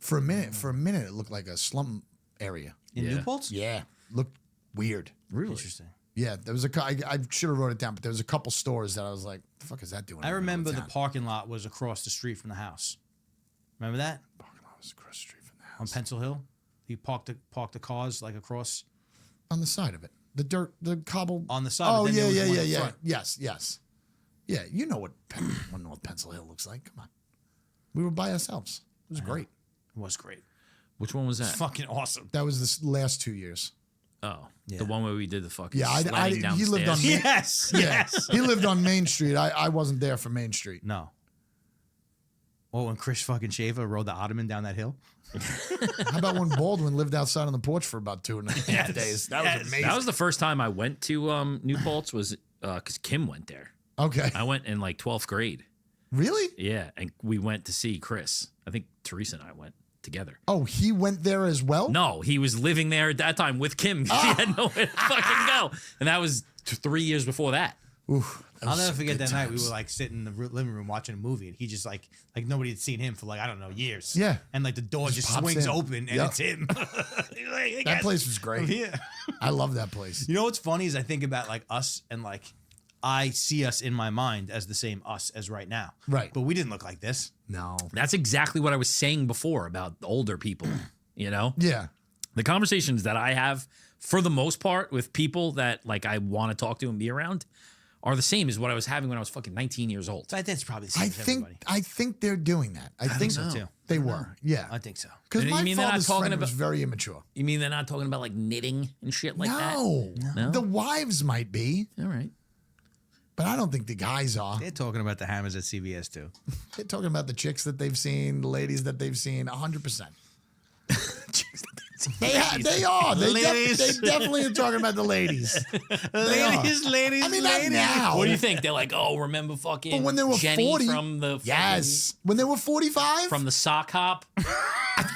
For a minute, it looked like a slum area. In Yeah. Newport? Yeah, looked weird. Really? Interesting. Yeah, there was I should have wrote it down, but there was a couple stores that I was like, the fuck is that doing? I in the middle remember of the town? parking lot was across the street from the house. Remember that? Parking lot was across the street from the On house. Pencil Hill? You parked the cars like across On the side of it. The dirt, the cobble. on the side. Oh, but then yeah, there was one in yeah. front. Yes. Yeah, you know what North Pencil Hill looks like. Come on. We were by ourselves. It was great. It was great. Which one was It's that? fucking awesome. That was the last 2 years. Oh, Yeah. the one where we did the fucking Yeah, sledding he lived downstairs. on Main- Yes. Yes. He lived on Main Street. I wasn't there for Main Street. No. Oh, when Chris fucking Shaver rode the Ottoman down that hill. How about when Baldwin lived outside on the porch for about 2.5 days? That was amazing. That was the first time I went to New Paltz was because Kim went there. Okay. I went in like 12th grade. Really? Yeah, and we went to see Chris. I think Teresa and I went together. Oh, he went there as well? No, he was living there at that time with Kim. She had nowhere to fucking go, and that was 3 years before that. Oof, that I'll was never some forget good that night. We times. were like sitting in the living room watching a movie, and he just like nobody had seen him for like I don't know years. Yeah. and like the door just pops swings in. open and Yep. it's him. He's like, "Hey, That guys." place was great. Yeah. I love that place. You know what's funny is I think about like us and like I see us in my mind as the same us as right now. Right. But we didn't look like this. No. That's exactly what I was saying before about older people. You know, Yeah. the conversations that I have for the most part with people that like I want to talk to and be around are the same as what I was having when I was fucking 19 years old. So that's probably the same I as think everybody. they're doing that. I think so, too. They were. Yeah. I think so. Because You my mean they're not father's talking friend about- was very immature. You mean they're not talking about like knitting and shit like that? No. The wives might be, All right. but I don't think the guys are. They're talking about the hammers at CVS too. They're talking about the chicks that they've seen, the ladies that they've seen, 100%. They are. Ladies. They definitely are talking about the ladies. ladies. I mean, not now. What do you think? They're like, oh, remember fucking But when they were Jenny 40, from the yes. When they were 45, from the sock hop?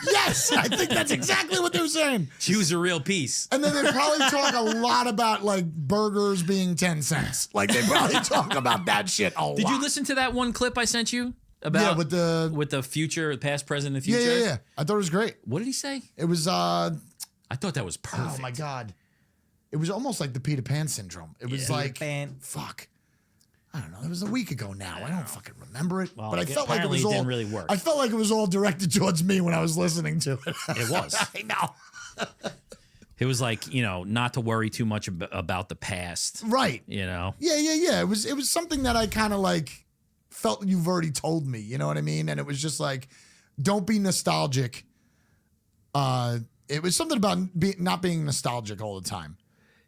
yes, I think that's exactly what they were saying. She was a real piece. And then they probably talk a lot about like burgers being 10 cents. Like they probably talk about that shit a lot. Did you listen to that one clip I sent you about Yeah, with the the future, past, present, and yeah, future? yeah. I thought it was great. What did he say? It was I thought that was perfect. oh my god, it was almost like the Peter Pan syndrome. It was like Pan. fuck. I don't know. It was a week ago now. I don't fucking remember it. Well, but I felt like it apparently was it all didn't really work. I felt like it was all directed towards me when I was listening to it. It was. I know. It was like, not to worry too much about the past. Right. You know? Yeah. It was something that I kind of like felt you've already told me. You know what I mean? And it was just like, don't be nostalgic. It was something about not being nostalgic all the time,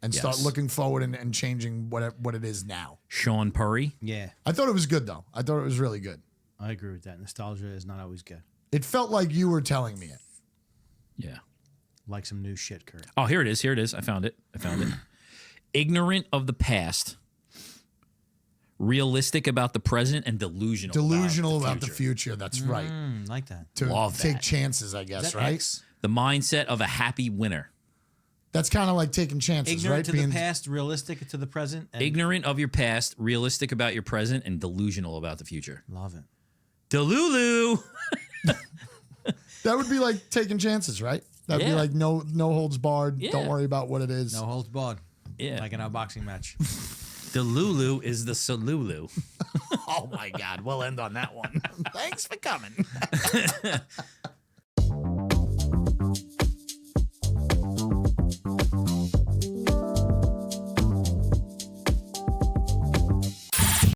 and start Yes. looking forward and changing what it is now. Sean Purry. Yeah, I thought it was good though. I thought it was really good. I agree with that. Nostalgia is not always good. It felt like you were telling me it. Yeah. Like some new shit, Kurt. Oh, here it is. Here it is. I found it. Ignorant of the past, realistic about the present, and delusional. Delusional about about the future. That's right. Like that. To Love take that. chances, I guess. that Right. X? The mindset of a happy winner. That's kind of like taking chances, Ignorant right? to the past, realistic to the present. And Ignorant of your past, realistic about your present, and delusional about the future. love it. Delulu. That would be like taking chances, right? That'd be Yeah. like no holds barred. Yeah. Don't worry about what it is. No holds barred. Yeah. Like in our boxing match. Delulu is the Salulu. Oh my God. We'll end on that one. Thanks for coming.